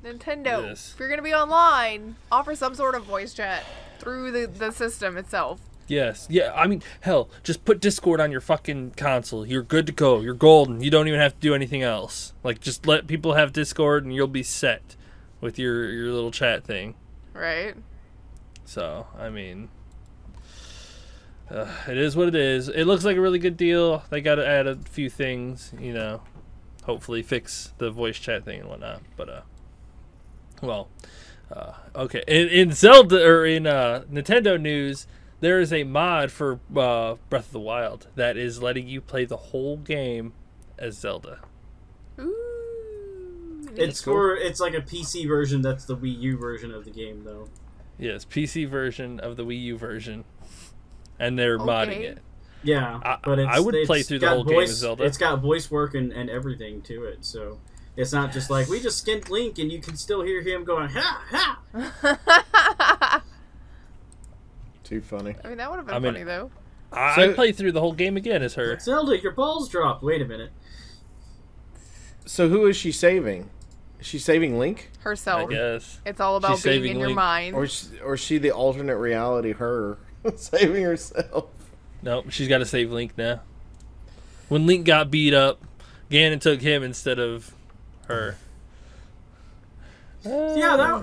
Nintendo, if you're going to be online, offer some sort of voice chat through the system itself. Yes. Yeah, I mean, hell, just put Discord on your fucking console. You're good to go. You're golden. You don't even have to do anything else. Like, just let people have Discord and you'll be set with your little chat thing. Right. So, I mean, it is what it is. It looks like a really good deal. They got to add a few things, you know, hopefully fix the voice chat thing and whatnot. But, okay. In Zelda, or in Nintendo news, there is a mod for Breath of the Wild that is letting you play the whole game as Zelda. Ooh. It's like a PC version. That's the Wii U version of the game, though. Yes, PC version of the Wii U version, and they're modding it. Yeah, but I would play through the whole game as Zelda. It's got voice work and everything to it, so it's not just like we just skinned Link and you can still hear him going ha ha. Too funny. I mean, that would have been funny though. I'd play through the whole game again as her. Zelda, your balls dropped. Wait a minute. So who is she saving? Is she saving Link? Herself. I guess. It's all about being in your mind. Or is she the alternate reality her saving herself? Nope, she's got to save Link now. When Link got beat up, Ganon took him instead of her. Yeah,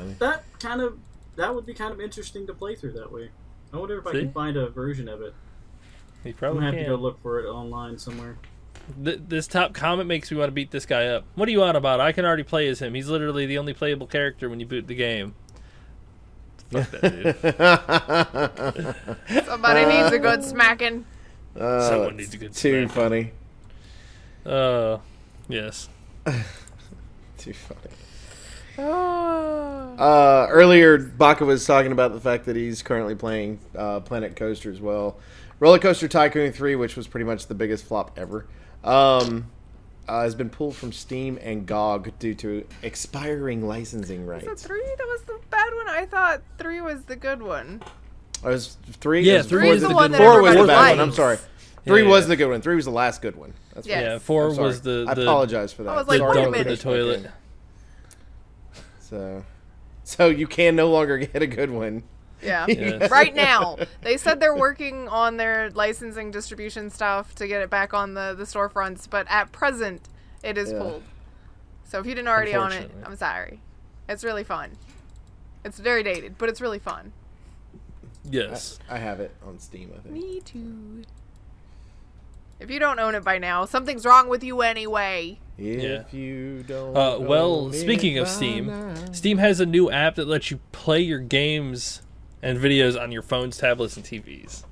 that would be kind of interesting to play through that way. I wonder if I can find a version of it. You probably I'm gonna have to go look for it online somewhere. This top comment makes me want to beat this guy up. What are you on about? I can already play as him. He's literally the only playable character when you boot the game. Fuck that, dude. Somebody needs a good smacking. Someone needs a good smacking. Too funny. Yes. Too funny. Oh. Earlier, Baka was talking about the fact that he's currently playing Planet Coaster as well. Roller Coaster Tycoon 3, which was pretty much the biggest flop ever, has been pulled from Steam and GOG due to expiring licensing rights. Was it 3 that was the bad one? I thought 3 was the good one. It was 3? Yeah, 3 is the one that 4 was the bad likes. one. I'm sorry. 3 was the good one. 3 was the last good one. That's yes. Yeah, 4 was the... I apologize for that. I was like, wait a minute. The toilet. So you can no longer get a good one. Yeah. Yes. Right now. They said they're working on their licensing distribution stuff to get it back on the storefronts, but at present, it is pulled. So if you didn't already own it, I'm sorry. It's really fun. It's very dated, but it's really fun. Yes. I have it on Steam, I think. Me too. If you don't own it by now, something's wrong with you anyway. If you don't well, speaking of Steam, Steam has a new app that lets you play your games and videos on your phones, tablets, and TVs.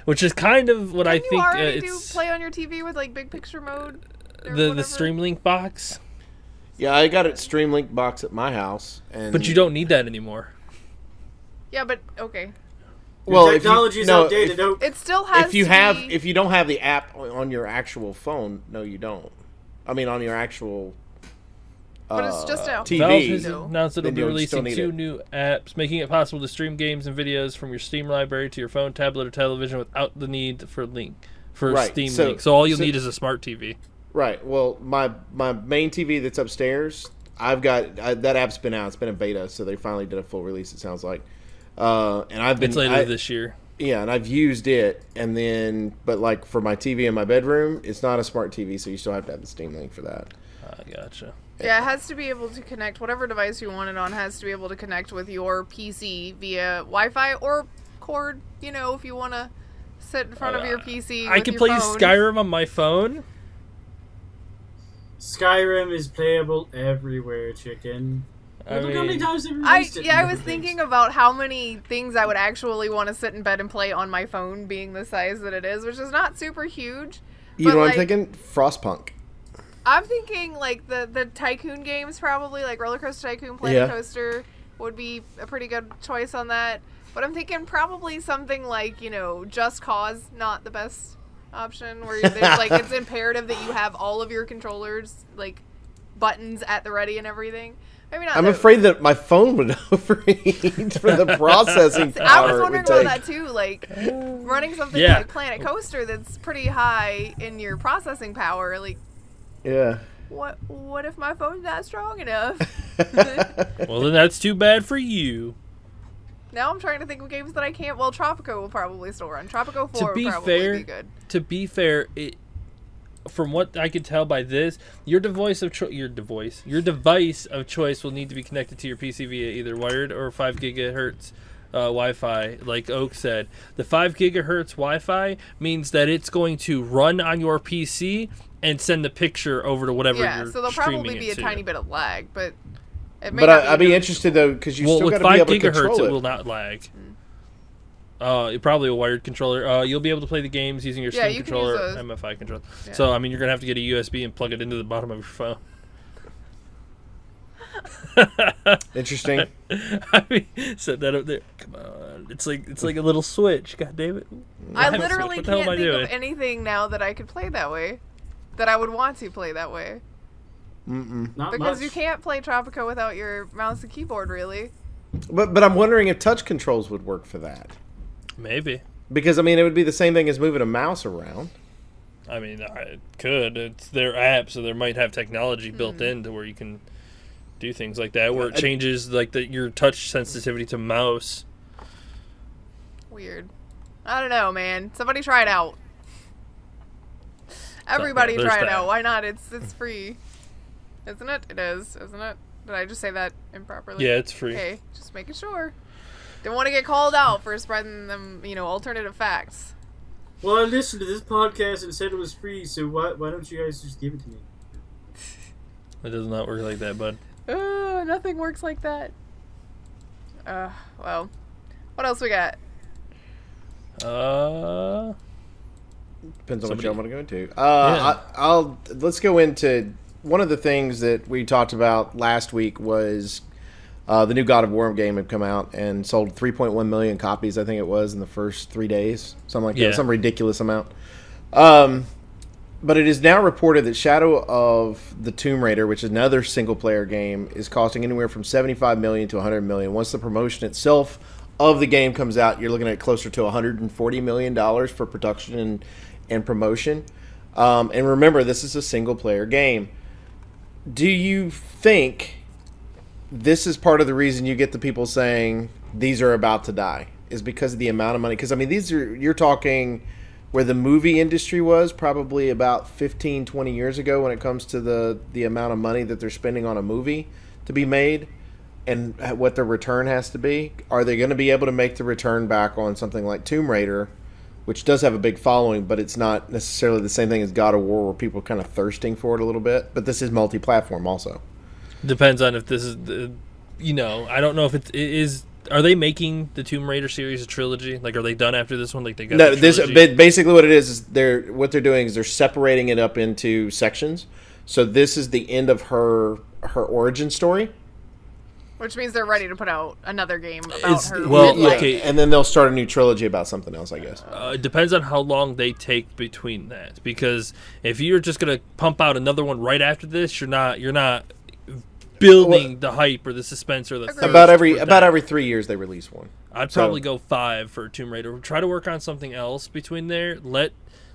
Which is kind of what I think you already it's... do play on your TV with like big picture mode? The Stream Link box? Yeah, I got it Stream Link box at my house. But you don't need that anymore. Yeah, but, okay. Well, technology's outdated. It still has if you don't have the app on your actual phone, no, you don't. I mean, on your actual but it's just a TV. Valve has announced it'll be releasing 2 new apps, making it possible to stream games and videos from your Steam library to your phone, tablet, or television without the need for Steam Link. So all you'll need is a smart TV. Right. Well, my main TV that's upstairs, I've got that app's been out. It's been in beta, so they finally did a full release. It sounds like, and It's later this year. Yeah, and I've used it, and then but like for my TV in my bedroom, it's not a smart TV, so you still have to have the Steam Link for that. Gotcha. Yeah, it has to be able to connect. Whatever device you want it on has to be able to connect with your PC via Wi-Fi or cord. You know, if you want to sit in front of your PC. I can play Skyrim on my phone. Skyrim is playable everywhere, chicken. Look how many times they released it. I was thinking about how many things I would actually want to sit in bed and play on my phone, being the size that it is, which is not super huge. You know what I'm thinking? Frostpunk. I'm thinking like the Tycoon games, probably like Roller Coaster Tycoon, Planet Coaster would be a pretty good choice on that. But I'm thinking probably something like, you know, Just Cause, not the best option, where there's like it's imperative that you have all of your controllers like buttons at the ready and everything. Maybe not. I'm those. afraid that my phone would overheat for the processing power. I was it wondering would about take. that too. Like running something Yeah. like Planet Coaster that's pretty high in your processing power. Like, Yeah. what if my phone's not strong enough? Well, then that's too bad for you. Now I'm trying to think of games that I can't. Well, Tropico will probably still run. Tropico 4 To be will probably fair, be good. To be fair, from what I could tell by this, your device of choice will need to be connected to your PC via either wired or 5 gigahertz Wi-Fi. Like Oak said, the 5 gigahertz Wi-Fi means that it's going to run on your PC and send the picture over to whatever Yeah, you're so there'll streaming probably be it a to. tiny bit of lag, but it may But not I'd be noticeable. interested though, because you Well, still with got to be 5 able to gigahertz, control it it. will not lag. Probably a wired controller. You'll be able to play the games using your Yeah, Steam you can use controller, those. MFI controller. Yeah. So, I mean, you're going to have to get a USB and plug it into the bottom of your phone. Interesting. I mean, set that up there. Come on. It's like a little switch. God damn it. I have a literally switch. What the hell can't am I think doing? of anything now that I could play that way. That I would want to play that way. Not Because much. you can't play Tropico without your mouse and keyboard, really. But I'm wondering if touch controls would work for that. Maybe. Because, I mean, it would be the same thing as moving a mouse around. I mean, it could. It's their app, so there might have technology built Hmm. in to where you can do things like that, where it changes like your touch sensitivity to mouse. Weird. I don't know, man. Somebody try it out. Everybody there's try it that. out. Why not? It's free. Isn't it? It is, isn't it? Did I just say that improperly? Yeah, it's free. Okay, just making sure. Didn't want to get called out for spreading them, alternative facts. Well, I listened to this podcast and said it was free, so why don't you guys just give it to me? It does not work like that, bud. Nothing works like that. Well, what else we got? Depends on Somebody- what y'all want to go into. Yeah. Let's go into one of the things that we talked about last week was the new God of War game had come out and sold 3.1 million copies, I think it was, in the first 3 days. Something like Yeah. that. Some ridiculous amount. But it is now reported that Shadow of the Tomb Raider, which is another single-player game, is costing anywhere from 75 million to 100 million. Once the promotion itself of the game comes out, you're looking at closer to 140 million dollars for production and promotion. And remember, this is a single-player game. Do you think this is part of the reason you get the people saying these are about to die? Is because of the amount of money? Because, I mean, you're talking where the movie industry was probably about 15, 20 years ago when it comes to the amount of money that they're spending on a movie to be made and what the return has to be. Are they going to be able to make the return back on something like Tomb Raider, which does have a big following, but it's not necessarily the same thing as God of War where people are kind of thirsting for it a little bit? But this is multi-platform also. Depends on if this is, I don't know if it is. Are they making the Tomb Raider series a trilogy? Like, are they done after this one? Like, they got No, the trilogy? basically what it is what they're doing is they're separating it up into sections. So this is the end of her origin story. Which means they're ready to put out another game about her. well, midlife. okay. And then they'll start a new trilogy about something else, I guess. It depends on how long they take between that. Because if you're just gonna pump out another one right after this, you're not building the hype or the suspense or the thirst About for that. every 3 years they release one. I'd So- probably go 5 for Tomb Raider. Try to work on something else between there. Let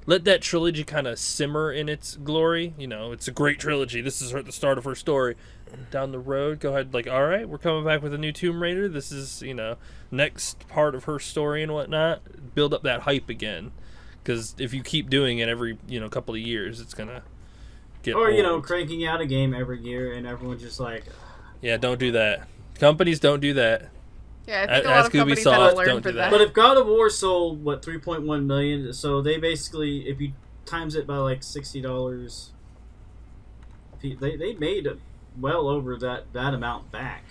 that trilogy kind of simmer in its glory. It's a great trilogy. This is the start of her story. Down the road, go ahead. Like, all right, we're coming back with a new Tomb Raider. This is next part of her story and whatnot. Build up that hype again, because if you keep doing it every couple of years, it's gonna get Or, old. cranking out a game every year and everyone's just like, Yeah, don't do that. Companies don't do that. Yeah, I think a lot Ask of companies Ubisoft, have to learn don't for do that. that. But if God of War sold, 3.1 million, so they basically, if you times it by like $60, they made well over that amount back.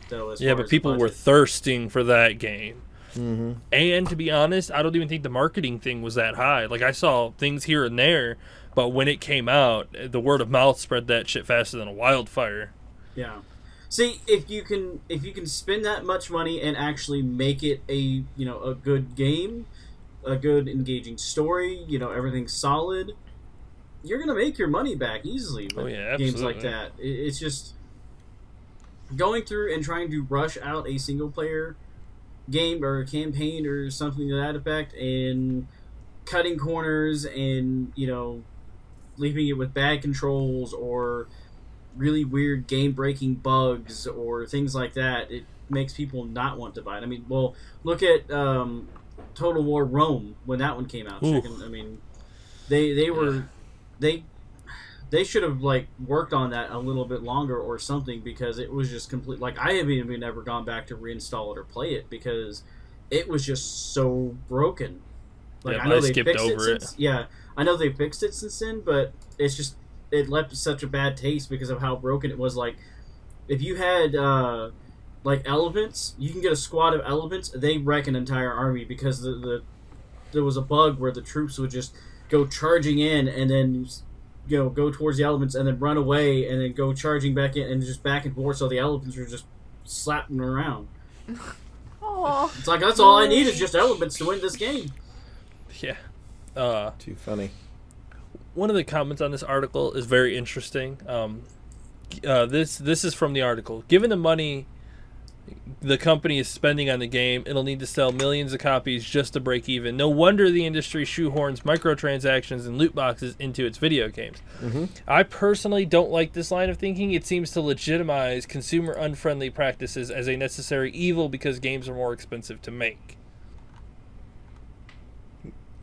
Though, as Yeah, far but as the people were budget. thirsting for that game. Mm-hmm. And to be honest, I don't even think the marketing thing was that high. Like, I saw things here and there, but when it came out, the word of mouth spread that shit faster than a wildfire. Yeah. See, if you can spend that much money and actually make it a good game, a good engaging story, everything's solid, you're gonna make your money back easily with Oh, yeah, games like absolutely. that. It's just going through and trying to rush out a single player game or campaign or something to that effect, and cutting corners and, you know, leaving it with bad controls or really weird game-breaking bugs or things like that, it makes people not want to buy it. I mean, well, look at Total War Rome when that one came out. I mean, they were they should have like worked on that a little bit longer or something, because it was just complete. Like, I haven't even ever gone back to reinstall it or play it because it was just so broken. Like, yeah, I know they skipped fixed over it since, yeah, I know they fixed it since then, but it's just, it left such a bad taste because of how broken it was. Like, if you had like elephants, you can get a squad of elephants, they wreck an entire army because there was a bug where the troops would just go charging in and then, you know, go towards the elephants and then run away and then go charging back in and just back and forth, so the elephants were just slapping around. Aww. It's like, that's all I need is just elephants to win this game. Yeah. Too funny. One of the comments on this article is very interesting. This is from the article. Given the money the company is spending on the game, it'll need to sell millions of copies just to break even. No wonder the industry shoehorns microtransactions and loot boxes into its video games. Mm-hmm. I personally don't like this line of thinking. It seems to legitimize consumer unfriendly practices as a necessary evil because games are more expensive to make.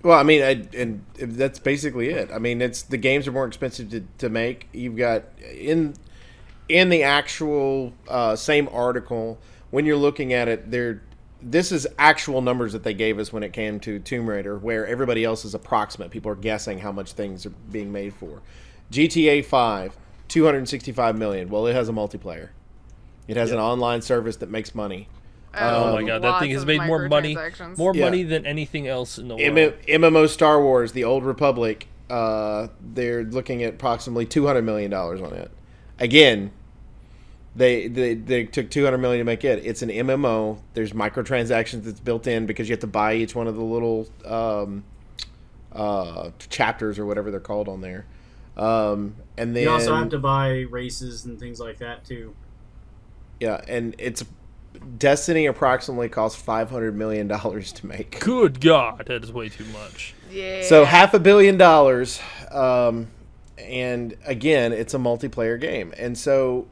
Well, I mean, and that's basically it. I mean, it's the games are more expensive to make. You've got in the actual same article, when you're looking at it, this is actual numbers that they gave us when it came to Tomb Raider, where everybody else is approximate. People are guessing how much things are being made for. GTA 5, $265 million. Well, it has a multiplayer. It has an online service that makes money. Oh my god, that thing has made more money than anything else in the world. MMO Star Wars, The Old Republic, they're looking at approximately $200 million on it. Again, they took $200 million to make it. It's an MMO. There's microtransactions that's built in because you have to buy each one of the little chapters or whatever they're called on there. And then you also have to buy races and things like that too. Yeah, and it's Destiny approximately costs $500 million to make. Good God, that is way too much. Yeah. So $500 million, and again, it's a multiplayer game, and so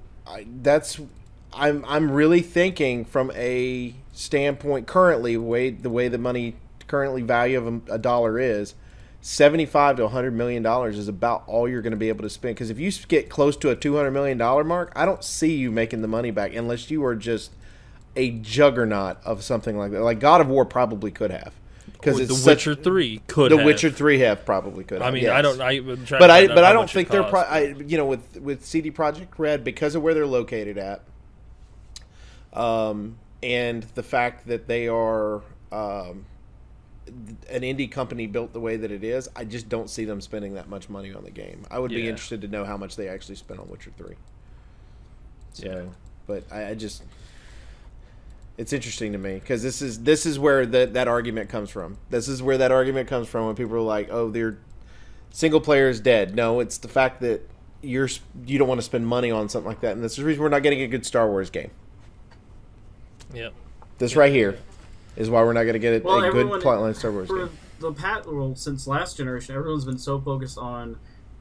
I'm really thinking from a standpoint currently the way the money currently value of a dollar is. $75 to $100 million is about all you're going to be able to spend. Because if you get close to a $200 million mark, I don't see you making the money back unless you are just a juggernaut of something like that. Like God of War probably could have, because The Witcher 3 could have. The Witcher 3 probably could have. I mean, yes. But I don't think they're with CD Projekt Red, because of where they're located at, and the fact that they are an indie company built the way that it is. I just don't see them spending that much money on the game. I would be interested to know how much they actually spent on Witcher 3. So, but I just. It's interesting to me because this is where that argument comes from. This is where that argument comes from when people are like, "Oh, their single player is dead." No, it's the fact that you don't want to spend money on something like that, and that's the reason we're not getting a good Star Wars game. Yep. This right here is why we're not going to get a good plotline Star Wars game. Since last generation, everyone's been so focused on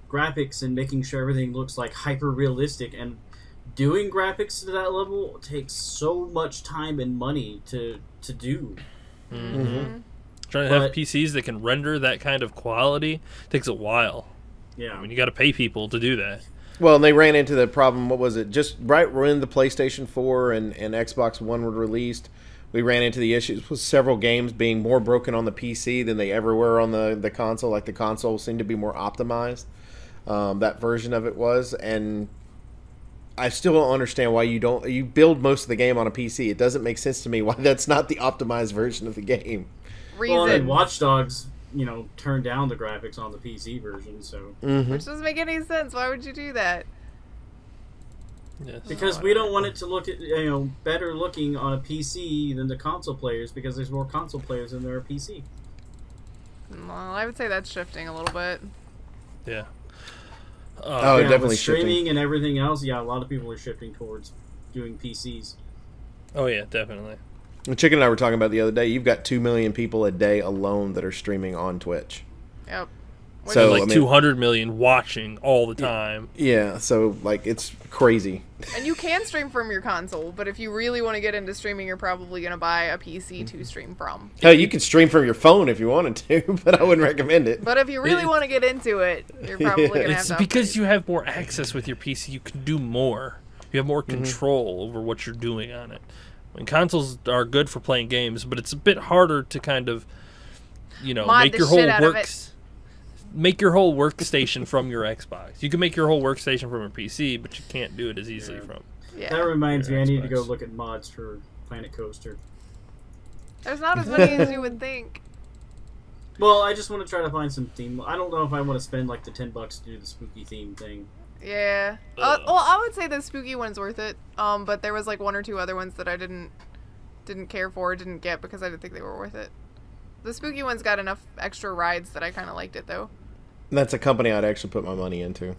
graphics and making sure everything looks like hyper realistic, and doing graphics to that level takes so much time and money to do. Mm-hmm. Trying to have PCs that can render that kind of quality takes a while. Yeah, I mean, you got to pay people to do that. Well, and they ran into the problem. What was it? Just right when the PlayStation 4 and Xbox One were released, we ran into the issues with several games being more broken on the PC than they ever were on the console. Like, the console seemed to be more optimized. That version of it was, and I still don't understand why you build most of the game on a PC. It doesn't make sense to me why that's not the optimized version of the game. Well, and Watch Dogs, turned down the graphics on the PC version, so which doesn't make any sense. Why would you do that? Yes. Because we don't want it to look better looking on a PC than the console players, because there's more console players than there are PC. Well, I would say that's shifting a little bit. Yeah. Definitely with streaming shifting. and everything else. Yeah, a lot of people are shifting towards doing PCs. Oh yeah, definitely. And Chicken and I were talking about the other day. You've got 2 million people a day alone that are streaming on Twitch. Yep. So like 200 million watching all the time. Yeah, so like it's crazy. And you can stream from your console, but if you really want to get into streaming, you're probably going to buy a PC to stream from. Hell, you can stream from your phone if you wanted to, but I wouldn't recommend it. But if you really want to get into it, you're probably going to have to. It's because you have more access with your PC. You can do more. You have more control over what you're doing on it. I mean, consoles are good for playing games, but it's a bit harder to kind of, make your whole make your whole workstation from your Xbox. You can make your whole workstation from your PC, but you can't do it as easily from. Yeah. That reminds me, Xbox. I need to go look at mods for Planet Coaster. There's not as many as you would think. Well, I just want to try to find some theme. I don't know if I want to spend like the $10 to do the spooky theme thing. Yeah. Well, I would say the spooky one's worth it. But there was like one or two other ones that I didn't care for, didn't get because I didn't think they were worth it. The spooky one's got enough extra rides that I kind of liked it though. That's a company I'd actually put my money into.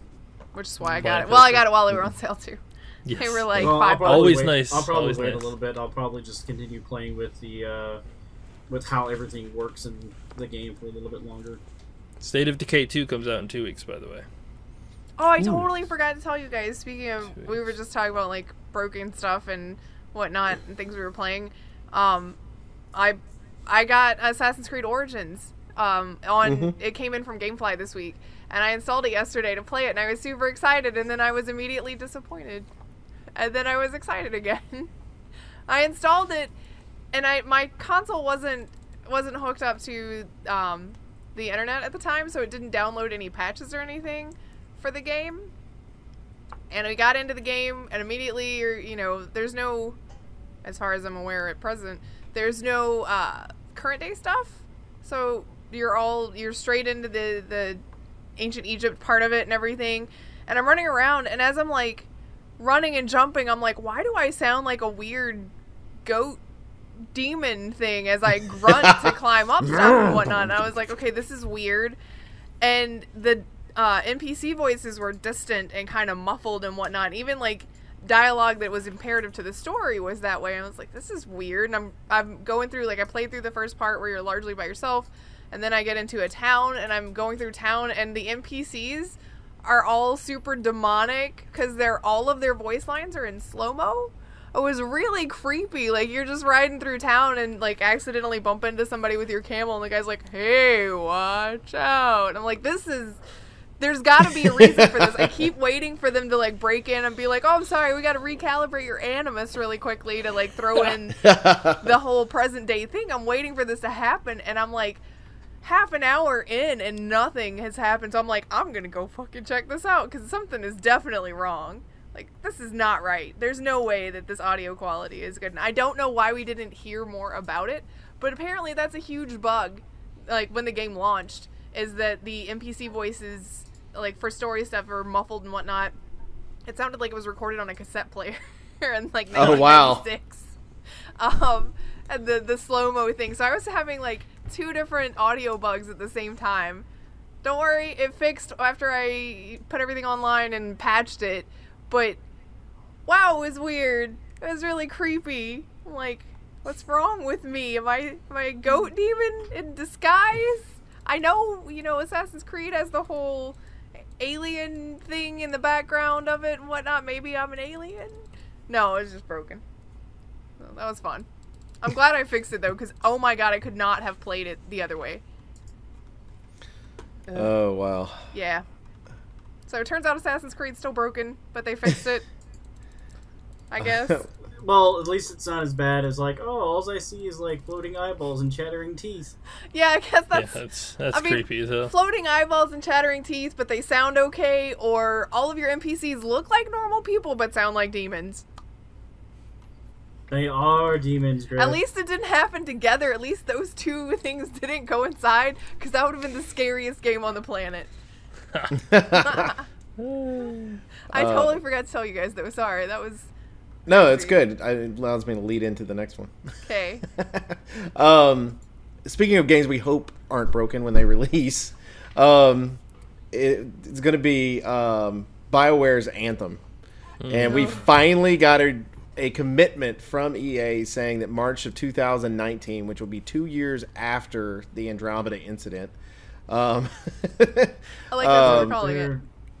Which is why I got it. Well, I got it while they were on sale too. Yes. They were like Well, $5. Always nice. I'll probably Always wait nice. a little bit. I'll probably just continue playing with the with how everything works in the game for a little bit longer. State of Decay 2 comes out in 2 weeks, by the way. Oh, I totally forgot to tell you guys. Speaking of, we were just talking about like broken stuff and whatnot and things we were playing. I got Assassin's Creed Origins. It came in from GameFly this week, and I installed it yesterday to play it, and I was super excited, and then I was immediately disappointed, and then I was excited again. I installed it, and my console wasn't hooked up to the internet at the time, so it didn't download any patches or anything for the game. And we got into the game, and immediately, there's no, as far as I'm aware at present, there's no current day stuff. So you're straight into the ancient Egypt part of it and everything. And I'm running around, and as I'm like running and jumping, I'm like, why do I sound like a weird goat demon thing as I grunt to climb up stuff and whatnot? And I was like, okay, this is weird. And the NPC voices were distant and kind of muffled and whatnot. Even like dialogue that was imperative to the story was that way. I was like, this is weird. And I'm going through, like, I played through the first part where you're largely by yourself, and then I get into a town, and I'm going through town, and the NPCs are all super demonic because all of their voice lines are in slow-mo. It was really creepy. Like, you're just riding through town and, like, accidentally bump into somebody with your camel, and the guy's like, hey, watch out. And I'm like, there's got to be a reason for this. I keep waiting for them to, like, break in and be like, oh, I'm sorry, we got to recalibrate your animus really quickly to, like, throw in the whole present-day thing. I'm waiting for this to happen, and I'm, like, half an hour in, and nothing has happened. So I'm like, I'm going to go fucking check this out, because something is definitely wrong. Like, this is not right. There's no way that this audio quality is good. And I don't know why we didn't hear more about it, but apparently that's a huge bug, like, when the game launched, is that the NPC voices, like, for story stuff are muffled and whatnot. It sounded like it was recorded on a cassette player in, like, 1996. And the slow-mo thing. So I was having, like, 2 different audio bugs at the same time. Don't worry, it fixed after I put everything online and patched it. But, wow, it was weird. It was really creepy. I'm like, what's wrong with me? Am I a goat demon in disguise? I know, Assassin's Creed has the whole alien thing in the background of it and whatnot. Maybe I'm an alien? No, it's just broken. So that was fun. I'm glad I fixed it, though, because, oh my god, I could not have played it the other way. Oh, wow. Yeah. So it turns out Assassin's Creed's still broken, but they fixed it. I guess. Well, at least it's not as bad as, like, oh, all I see is, like, floating eyeballs and chattering teeth. Yeah, I guess that's creepy as hell. Floating eyeballs and chattering teeth, but they sound okay, or all of your NPCs look like normal people but sound like demons. They are demons, Grif. At least it didn't happen together. At least those 2 things didn't coincide, because that would have been the scariest game on the planet. I totally forgot to tell you guys, though. Sorry, that was... No, it's good. It allows me to lead into the next one. Okay. Speaking of games we hope aren't broken when they release, it's going to be BioWare's Anthem. And we finally got a commitment from EA saying that March of 2019, which will be 2 years after the Andromeda incident. I like that's what they're calling it.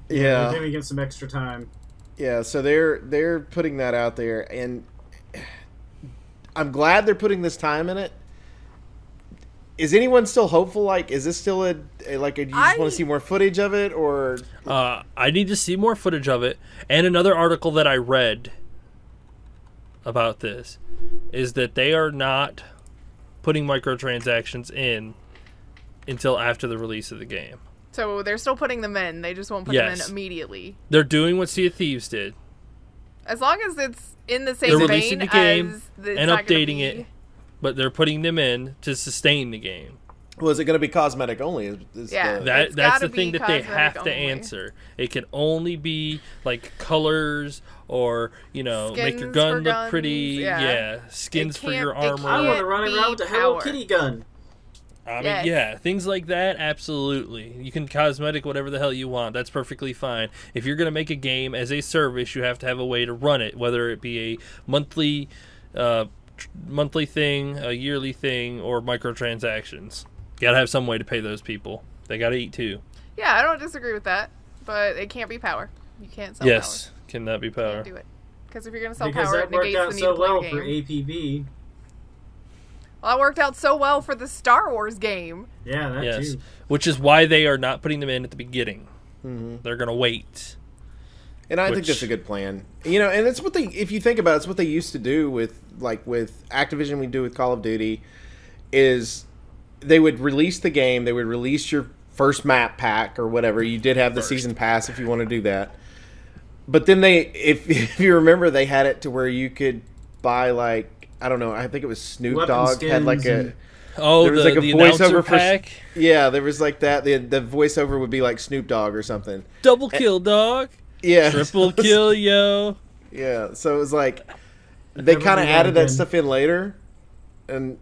Yeah, they're giving it some extra time. Yeah, so they're putting that out there, and I'm glad they're putting this time in it. Is anyone still hopeful? Like, is this still do you just want to see more footage of it, or? I need to see more footage of it. And another article that I read about this is that they are not putting microtransactions in until after the release of the game. So they're still putting them in. They just won't put them in immediately. They're doing what Sea of Thieves did. As long as it's in the same they're vein releasing the game as and updating it, but they're putting them in to sustain the game. Well, is it going to be cosmetic only? That's the thing that they have only. to answer. It can only be like colors or, skins make your gun look pretty. Yeah, skins for your armor. I want to run around with a Hello Kitty gun. I mean, things like that, absolutely. You can cosmetic whatever the hell you want. That's perfectly fine. If you're going to make a game as a service, you have to have a way to run it, whether it be a monthly thing, a yearly thing, or microtransactions. You got to have some way to pay those people. They got to eat too. Yeah, I don't disagree with that, but it can't be power. You can't sell power. Cannot be power. You can't do it. Because if you're going to sell because power, that it negates worked out the need so to play well the for game. APB. Well, that worked out so well for the Star Wars game. Yeah, that too. Which is why they are not putting them in at the beginning. Mm-hmm. They're going to wait. And I think that's a good plan. And it's what if you think about it, it's what they used to do with Activision, we do with Call of Duty, is they would release the game, they would release your first map pack or whatever. You did have the season pass if you want to do that. But then if you remember, they had it to where you could buy I don't know, I think it was Snoop Dogg had there was the a voiceover pack. Yeah, there was that. The voiceover would be like Snoop Dogg or something. Double kill, dog. Yeah. Triple kill, yo. Yeah, so it was they kind of added that stuff in later, and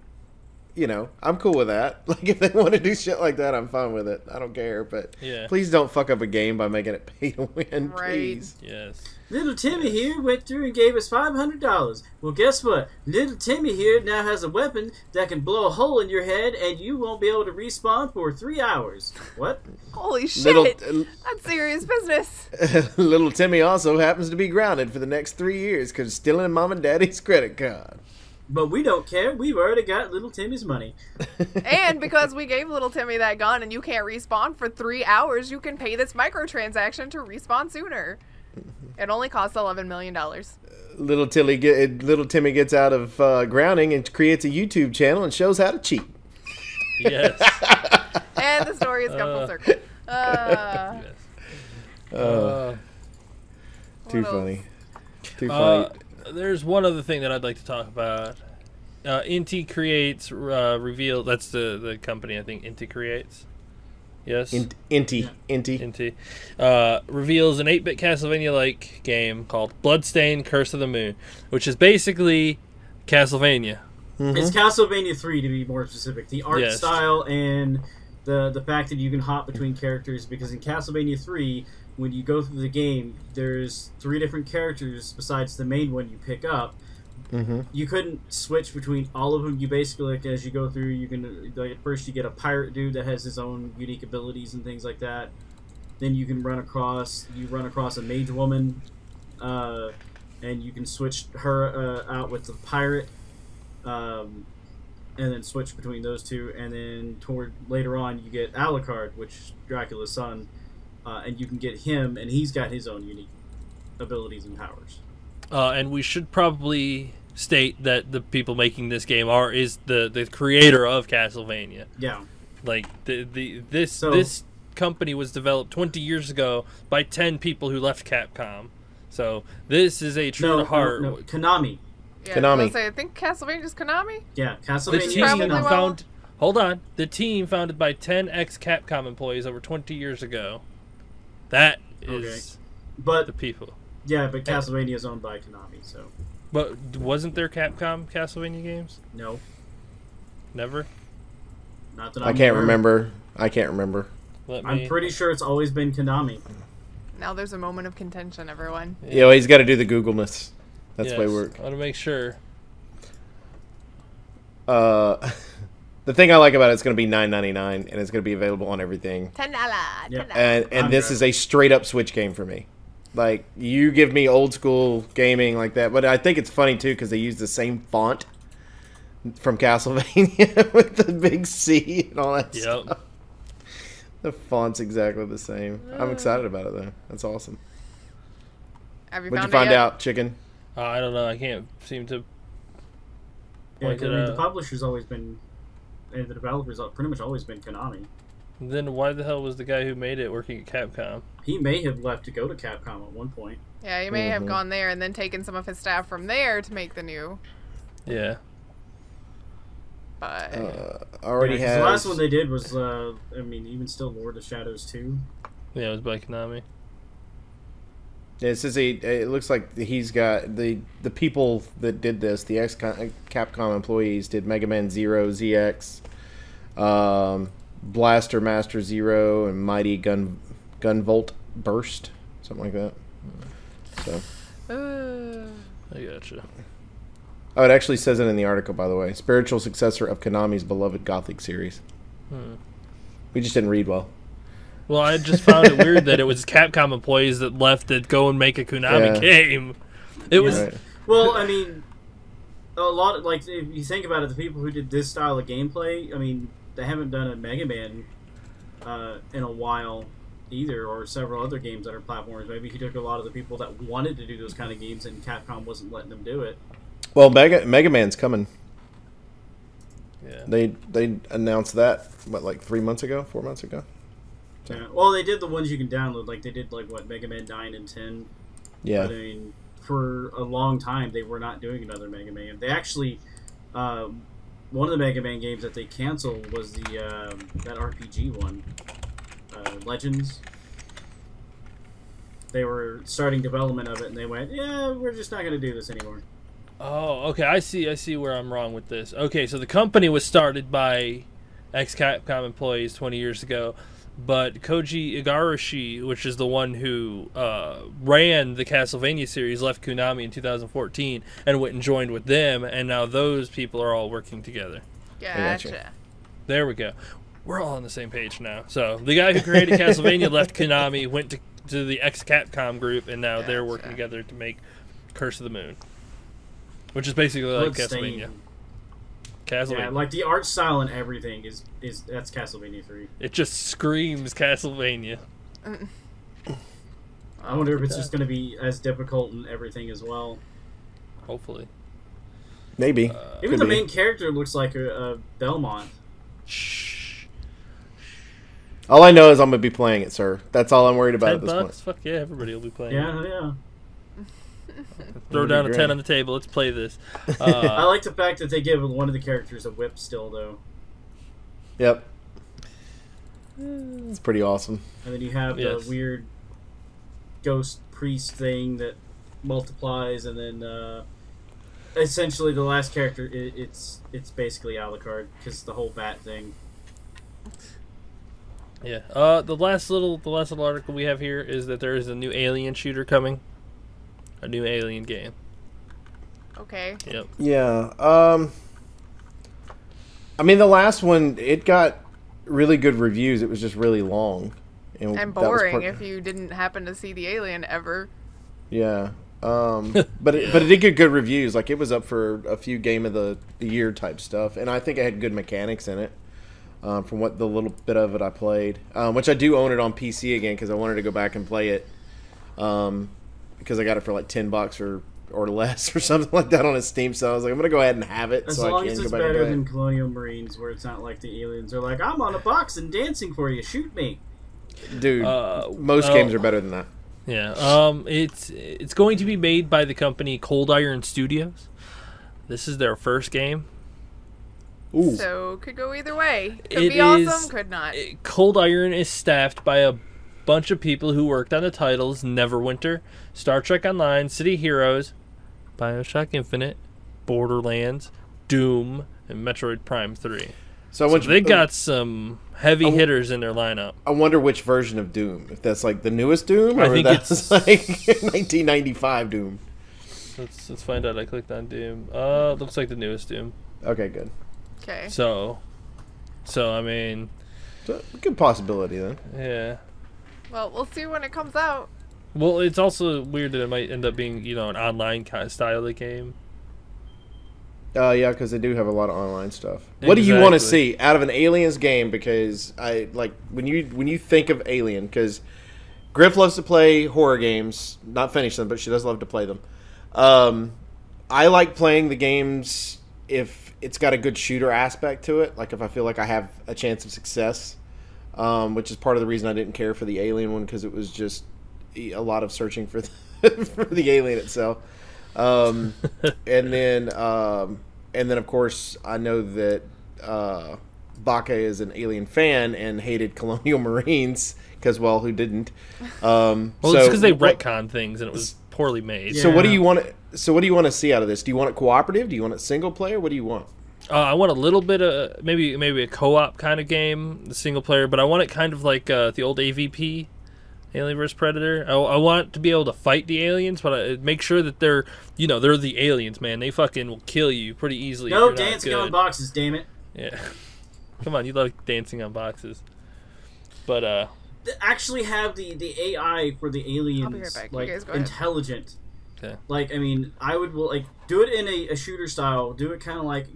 I'm cool with that. If they want to do shit like that, I'm fine with it. I don't care, but please don't fuck up a game by making it pay to win, please. Yes. Little Timmy here went through and gave us $500. Well, guess what? Little Timmy here now has a weapon that can blow a hole in your head, and you won't be able to respawn for 3 hours. What? Holy shit! That's serious business. Little Timmy also happens to be grounded for the next 3 years because stealing mom and daddy's credit card. But we don't care. We've already got Little Timmy's money. And because we gave Little Timmy that gun and you can't respawn for 3 hours, you can pay this microtransaction to respawn sooner. It only costs $11 million. Little Timmy gets out of grounding and creates a YouTube channel and shows how to cheat. Yes. And the story has come full circle. Too funny. Too funny. There's one other thing that I'd like to talk about. Inti Creates revealed. That's the company, I think. Inti Creates. Yes. Inti. Reveals an 8-bit Castlevania-like game called Bloodstained: Curse of the Moon, which is basically Castlevania. Mm-hmm. It's Castlevania 3 to be more specific. The art style and the fact that you can hop between characters, because in Castlevania 3, when you go through the game, there's 3 different characters besides the main one you pick up. Mm-hmm. You couldn't switch between all of them. You basically, as you go through, you can at first you get a pirate dude that has his own unique abilities and things like that. Then you can run across a mage woman, and you can switch her out with the pirate, and then switch between those two. And then later on, you get Alucard, which is Dracula's son, and you can get him, and he's got his own unique abilities and powers. And we should probably state that the people making this game is the creator of Castlevania. Yeah. This company was developed 20 years ago by 10 people who left Capcom. So this is a true to heart. No, Konami. Yeah, Konami. I think Castlevania's Konami. Yeah, The Castlevania. team hold on. The team founded by 10 ex-Capcom employees over 20 years ago. That is the people. Yeah, but Castlevania is owned by Konami, so. But wasn't there Capcom Castlevania games? No. Never? Not that I can't remember. I'm pretty sure it's always been Konami. Now there's a moment of contention, everyone. He's got to do the Googleness. That's the way it works. I want to make sure. The thing I like about it's going to be $9.99, and it's going to be available on everything. $10. Yep. $10. And this is a straight up Switch game for me. Like, you give me old school gaming like that, but I think it's funny too because they use the same font from Castlevania with the big C and all that stuff. The font's exactly the same. I'm excited about it though. That's awesome. Have you What'd you found find it yet? out, Chicken? I don't know. I can't seem to. Yeah, point 'cause, it I mean, the out. publisher's always been, and the developer's pretty much always been Konami. Then why the hell was the guy who made it working at Capcom? He may have left to go to Capcom at one point. Yeah, he may have gone there and then taken some of his staff from there to make the new. Yeah. But Already 'cause has. the last one they did was, I mean, even still Lord of Shadows 2. Yeah, it was by Konami. Yeah, it says it looks like he's got the people that did this. The Capcom employees did Mega Man Zero, ZX, Blaster Master Zero, and Mighty Gunvolt Burst, something like that. So. I gotcha. Oh, it actually says it in the article, by the way. Spiritual successor of Konami's beloved Gothic series. We just didn't read well. Well, I just found it weird that it was Capcom employees that left to go and make a Konami game. It was. Right. Well, I mean, a lot of, like, if you think about it, the people who did this style of gameplay, I mean, they haven't done a Mega Man in a while either, or several other games that are platformers. Maybe he took a lot of the people that wanted to do those kind of games, and Capcom wasn't letting them do it. Well, Mega Man's coming. Yeah. They announced that, what, like 4 months ago? So. Yeah. Well, they did the ones you can download. Like, they did, like, what, Mega Man 9 and 10. Yeah. But, I mean, for a long time, they were not doing another Mega Man. They actually, one of the Mega Man games that they canceled was the that RPG one, Legends. They were starting development of it, and they went, yeah, we're just not going to do this anymore. Oh, okay. I see where I'm wrong with this. Okay, so the company was started by ex-Capcom employees 20 years ago, but Koji Igarashi, which is the one who ran the Castlevania series, left Konami in 2014 and went and joined with them, and now those people are all working together. gotcha. There we go. We're all on the same page now. So the guy who created Castlevania left Konami, went to the ex-Capcom group, and now they're working together to make Curse of the Moon, which is basically like Castlevania. Yeah, like the art style and everything is that's Castlevania 3. It just screams Castlevania. I wonder if it's just going to be as difficult and everything as well. Hopefully. Maybe. Even the main character looks like a Belmont. Shh. All I know is I'm going to be playing it, sir. That's all I'm worried about at this point. $10? Fuck yeah, everybody will be playing. Yeah. Throw down a Great. 10 on the table. Let's play this. I like the fact that they give one of the characters a whip still, though. Yep. It's pretty awesome. And then you have the weird ghost priest thing that multiplies, and then essentially the last character, it's basically Alucard, because the whole bat thing. Yeah. The last little article we have here is that there is a new Alien shooter coming. A new Alien game. Okay. Yep. Yeah. I mean, the last one, it got really good reviews. It was just really long. And that was boring if you didn't happen to see the alien ever. Yeah. But it did get good reviews. Like, it was up for a few game of the year type stuff. And I think it had good mechanics in it. From what the little bit of it I played. Which I do own it on PC again because I wanted to go back and play it. Because I got it for like $10 or less or something like that on a Steam. So I was like, I'm going to go ahead and have it. As so long I can as go it's back and better play than it. Colonial Marines, where it's not like the aliens are like, I'm on a box and dancing for you, shoot me. Dude, most games are better than that. Yeah. It's going to be made by the company Cold Iron Studios. This is their first game. Ooh. So could go either way. Could It be awesome, is- could not. Cold Iron is staffed by a bunch of people who worked on the titles Neverwinter, Star Trek Online, City Heroes, BioShock Infinite, Borderlands, Doom, and Metroid Prime 3. So They got some heavy hitters in their lineup. I wonder which version of Doom. If that's like the newest Doom, or I think that's it's- like 1995 Doom. Let's find out. I clicked on Doom. Looks like the newest Doom. Okay, good. Okay. So I mean, So, good possibility then. yeah. Well, we'll see when it comes out. Well, it's also weird that it might end up being, you know, an online kind of style of game. Yeah, because they do have a lot of online stuff. What do you want to Exactly. see out of an Aliens game? Because I like when you think of Alien, because Grif loves to play horror games, not finish them, but she does love to play them. I like playing the games if it's got a good shooter aspect to it. Like if I feel like I have a chance of success, which is part of the reason I didn't care for the Alien one, because it was just a lot of searching for for the alien itself. And then of course I know that Baka is an Alien fan and hated Colonial Marines because, well, who didn't? Well, it's because they retcon things and it was poorly made. So what do you want? So what do you want to see out of this? Do you want it cooperative? Do you want it single player? What do you want? I want a little bit of maybe a co-op kind of game, the single player, but I want it kind of like the old AVP, Alien vs Predator. I want to be able to fight the aliens, but make sure that they're the aliens, man. They fucking will kill you pretty easily. No if you're not dancing good. on boxes, damn it. Yeah, come on, you love dancing on boxes, but They actually have the AI for the aliens, I'll be right back. You like guys go ahead. intelligent. okay. Like, I mean, I would like do it in a shooter style. Do it kind of like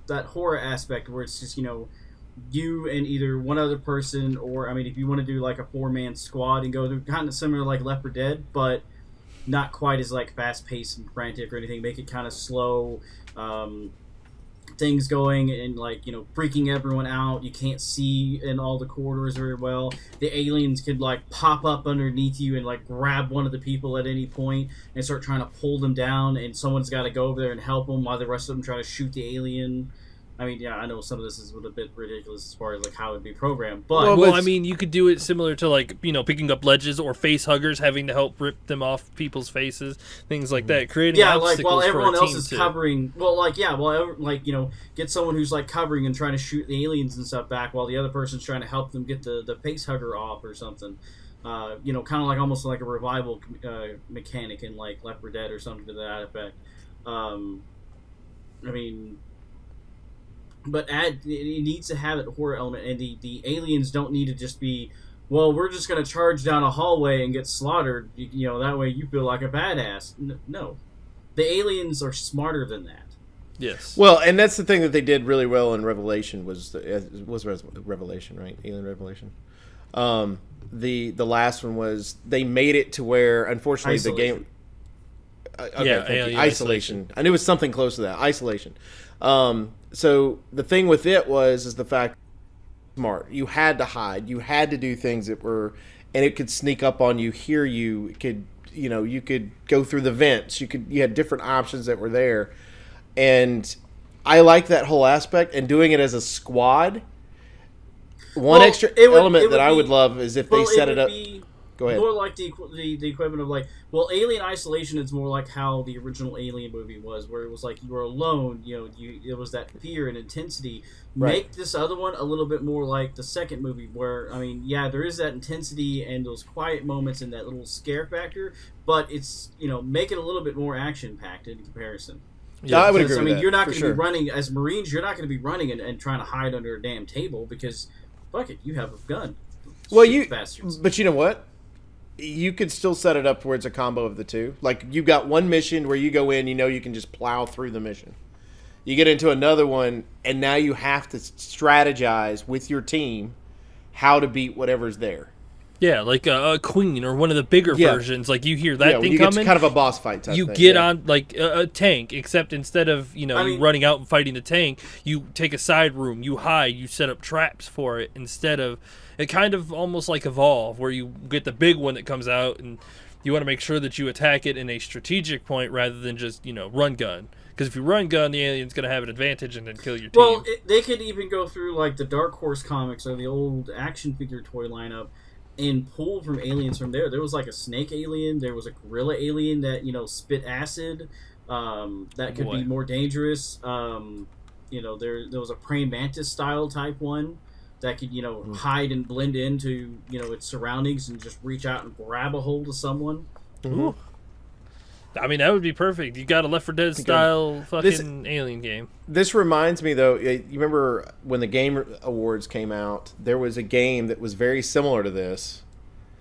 that horror aspect where it's just you and either one other person, or I mean, if you want to do like a 4-man squad and go through kind of similar like Left 4 Dead, but not quite as like fast paced and frantic or anything. Make it kind of slow. Things going and like freaking everyone out. You can't see in all the corridors very well. The aliens could like pop up underneath you and like grab one of the people at any point and start trying to pull them down, and someone's got to go over there and help them while the rest of them try to shoot the alien. I mean, yeah, I know some of this is a bit ridiculous as far as like how it'd be programmed, but Well, I mean, you could do it similar to like picking up ledges or face huggers, having to help rip them off people's faces, things like that. Creating like obstacles while everyone for a else team is too. covering. Get someone who's like covering and trying to shoot the aliens and stuff back, while the other person's trying to help them get the face hugger off or something. Kind of like almost like a revival mechanic in like Left 4 Dead or something to that effect. I mean. But it needs to have a horror element, and the aliens don't need to just be, well, we're just going to charge down a hallway and get slaughtered, that way you feel like a badass. No. The aliens are smarter than that. Yes. Well, and that's the thing that they did really well in Revelation was Revelation, right? Alien Revelation. The last one was they made it to where, unfortunately, Isolation. the game. Okay, Alien Isolation. I knew it was something close to that. Isolation. So the thing with it is the fact smart. You had to hide. You had to do things that were, and it could sneak up on you, hear you. It could, you could go through the vents. You had different options that were there, and I like that whole aspect. And doing it as a squad. One extra element that I would love is if they set it up. Go ahead. More like the equivalent of like, well, Alien Isolation is more like how the original Alien movie was, where it was like you were alone. It was that fear and intensity. Right. Make this other one a little bit more like the second movie, where I mean, yeah, there is that intensity and those quiet moments and that little scare factor, but it's make it a little bit more action packed in comparison. Yeah, I would agree. I mean, with you're that, not for going to sure. be running as Marines. You're not going to be running and trying to hide under a damn table because, fuck it, you have a gun. Well, Shoot bastards. But you know what? You could still set it up where it's a combo of the two. Like, you got one mission where you go in, you can just plow through the mission. You get into another one, and now you have to strategize with your team how to beat whatever's there. Yeah, like a Queen or one of the bigger versions. Like you hear that when thing you get coming, to kind of a boss fight type you thing, get on like a tank, except instead of you I mean- running out and fighting the tank, you take a side room, you hide, you set up traps for it. Instead of it, kind of almost like Evolve, where you get the big one that comes out, and you want to make sure that you attack it in a strategic point rather than just run gun. Because if you run gun, the alien's going to have an advantage and then kill your team. Well, they could even go through like the Dark Horse comics or the old action figure toy lineup and pull from aliens from there. There was like a snake alien. There was a gorilla alien that spit acid. That could be more dangerous. There was a praying mantis style type one that could hide and blend into its surroundings and just reach out and grab a hold of someone. Ooh. I mean, that would be perfect. You got a Left 4 Dead style fucking alien game. This reminds me, though, you remember when the Game Awards came out, there was a game that was very similar to this.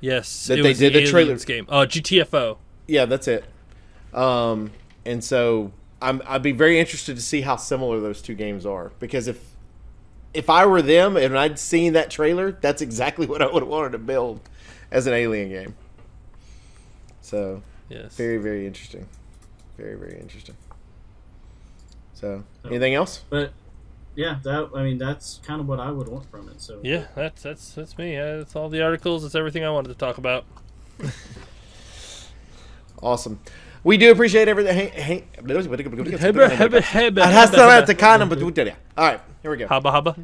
Yes, that it they was did the trailer game. GTFO. Yeah, that's it. And so I'd be very interested to see how similar those two games are, because if I were them and I'd seen that trailer, that's exactly what I would have wanted to build as an alien game. So, yes, very, very interesting. Very, very interesting. So, anything else? But yeah, that's kind of what I would want from it. So yeah, that's me. That's all the articles. That's everything I wanted to talk about. Awesome. We do appreciate everything. All right, here we go. Hubba hubba.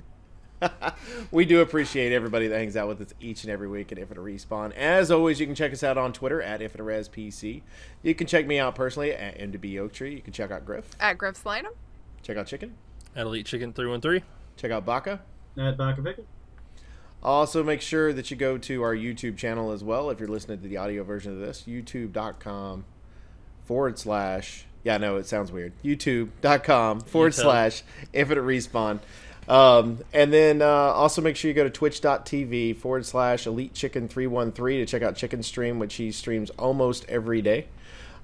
We do appreciate everybody that hangs out with us each and every week at Infinite Respawn. As always, you can check us out on Twitter at InfiniteResPC. You can check me out personally at MDB Oaktree. You can check out Grif. At Grif Slineham. Check out Chicken. At Elite Chicken 313. Check out Baka. at Baka. Also, make sure that you go to our YouTube channel as well if you're listening to the audio version of this. YouTube.com/ yeah, no, it sounds weird. YouTube.com/ Infinite Respawn. And then also make sure you go to twitch.tv/ Elite Chicken 313 to check out Chicken's stream, which he streams almost every day.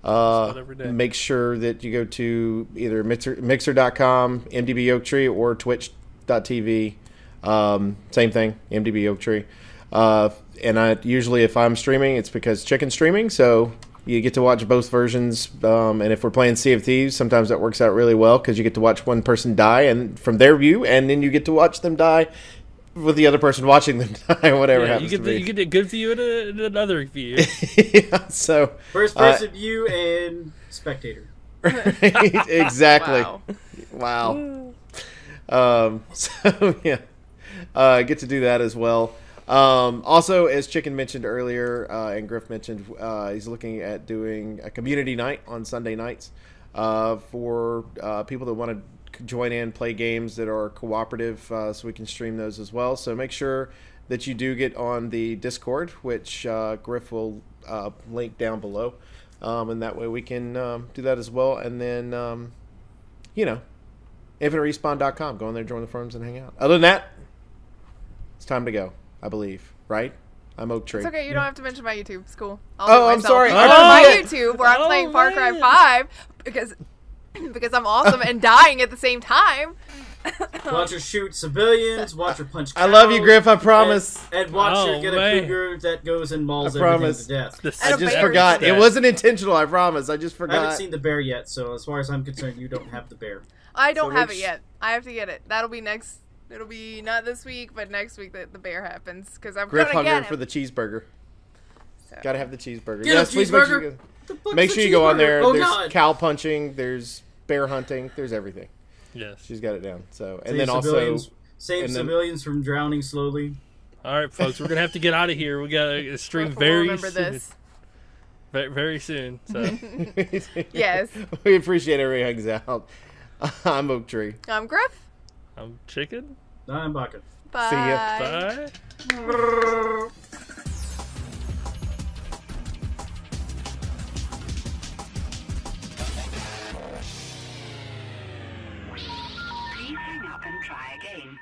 Every day. Make sure that you go to either mixer.com, MDB Oaktree, or twitch.tv. Same thing, MDB Oaktree. And I usually, if I'm streaming, it's because Chicken's streaming, so you get to watch both versions. And if we're playing Sea of Thieves, sometimes that works out really well because you get to watch one person die and from their view, and then you get to watch them die with the other person watching them die, whatever happens to be. You get a good view and another view. Yeah, so first person view and spectator. Exactly. Wow. So yeah, get to do that as well. Also, as Chicken mentioned earlier, and Grif mentioned, he's looking at doing a community night on Sunday nights for people that want to join in, play games that are cooperative, so we can stream those as well. So make sure that you do get on the Discord, which Grif will link down below, and that way we can do that as well. And then, InfiniteRespawn.com. Go in there, join the forums, and hang out. Other than that, it's time to go. I believe, right? I'm Oak Tree. It's okay. You don't have to mention my YouTube. It's cool. I'm sorry. My YouTube where I'm playing Far Cry 5 because I'm awesome and dying at the same time. Watch her shoot civilians. Watch her punch cows. I love you, Grif. I promise. And watch her get a cougar that goes and mauls everything to death. I just forgot. It wasn't intentional. I promise. I just forgot. I haven't seen the bear yet, so as far as I'm concerned, you don't have the bear. I don't have it yet. I have to get it. That'll be next. It'll be not this week, but next week that the bear happens because I'm Grif gonna get him for the cheeseburger. So. Gotta have the cheeseburger. Get yes, please cheeseburger. Make sure you go on there. Oh, there's God. cow punching. There's bear hunting. There's everything. Yes, she's got it down. So and then also save civilians from drowning slowly. All right, folks, we're gonna have to get out of here. We gotta stream very soon. This. Very soon. So yes, we appreciate everybody hangs out. I'm Oak Tree. I'm Grif. I'm Chicken. I'm Baka. Bye. See ya. Bye. Please hang up and try again.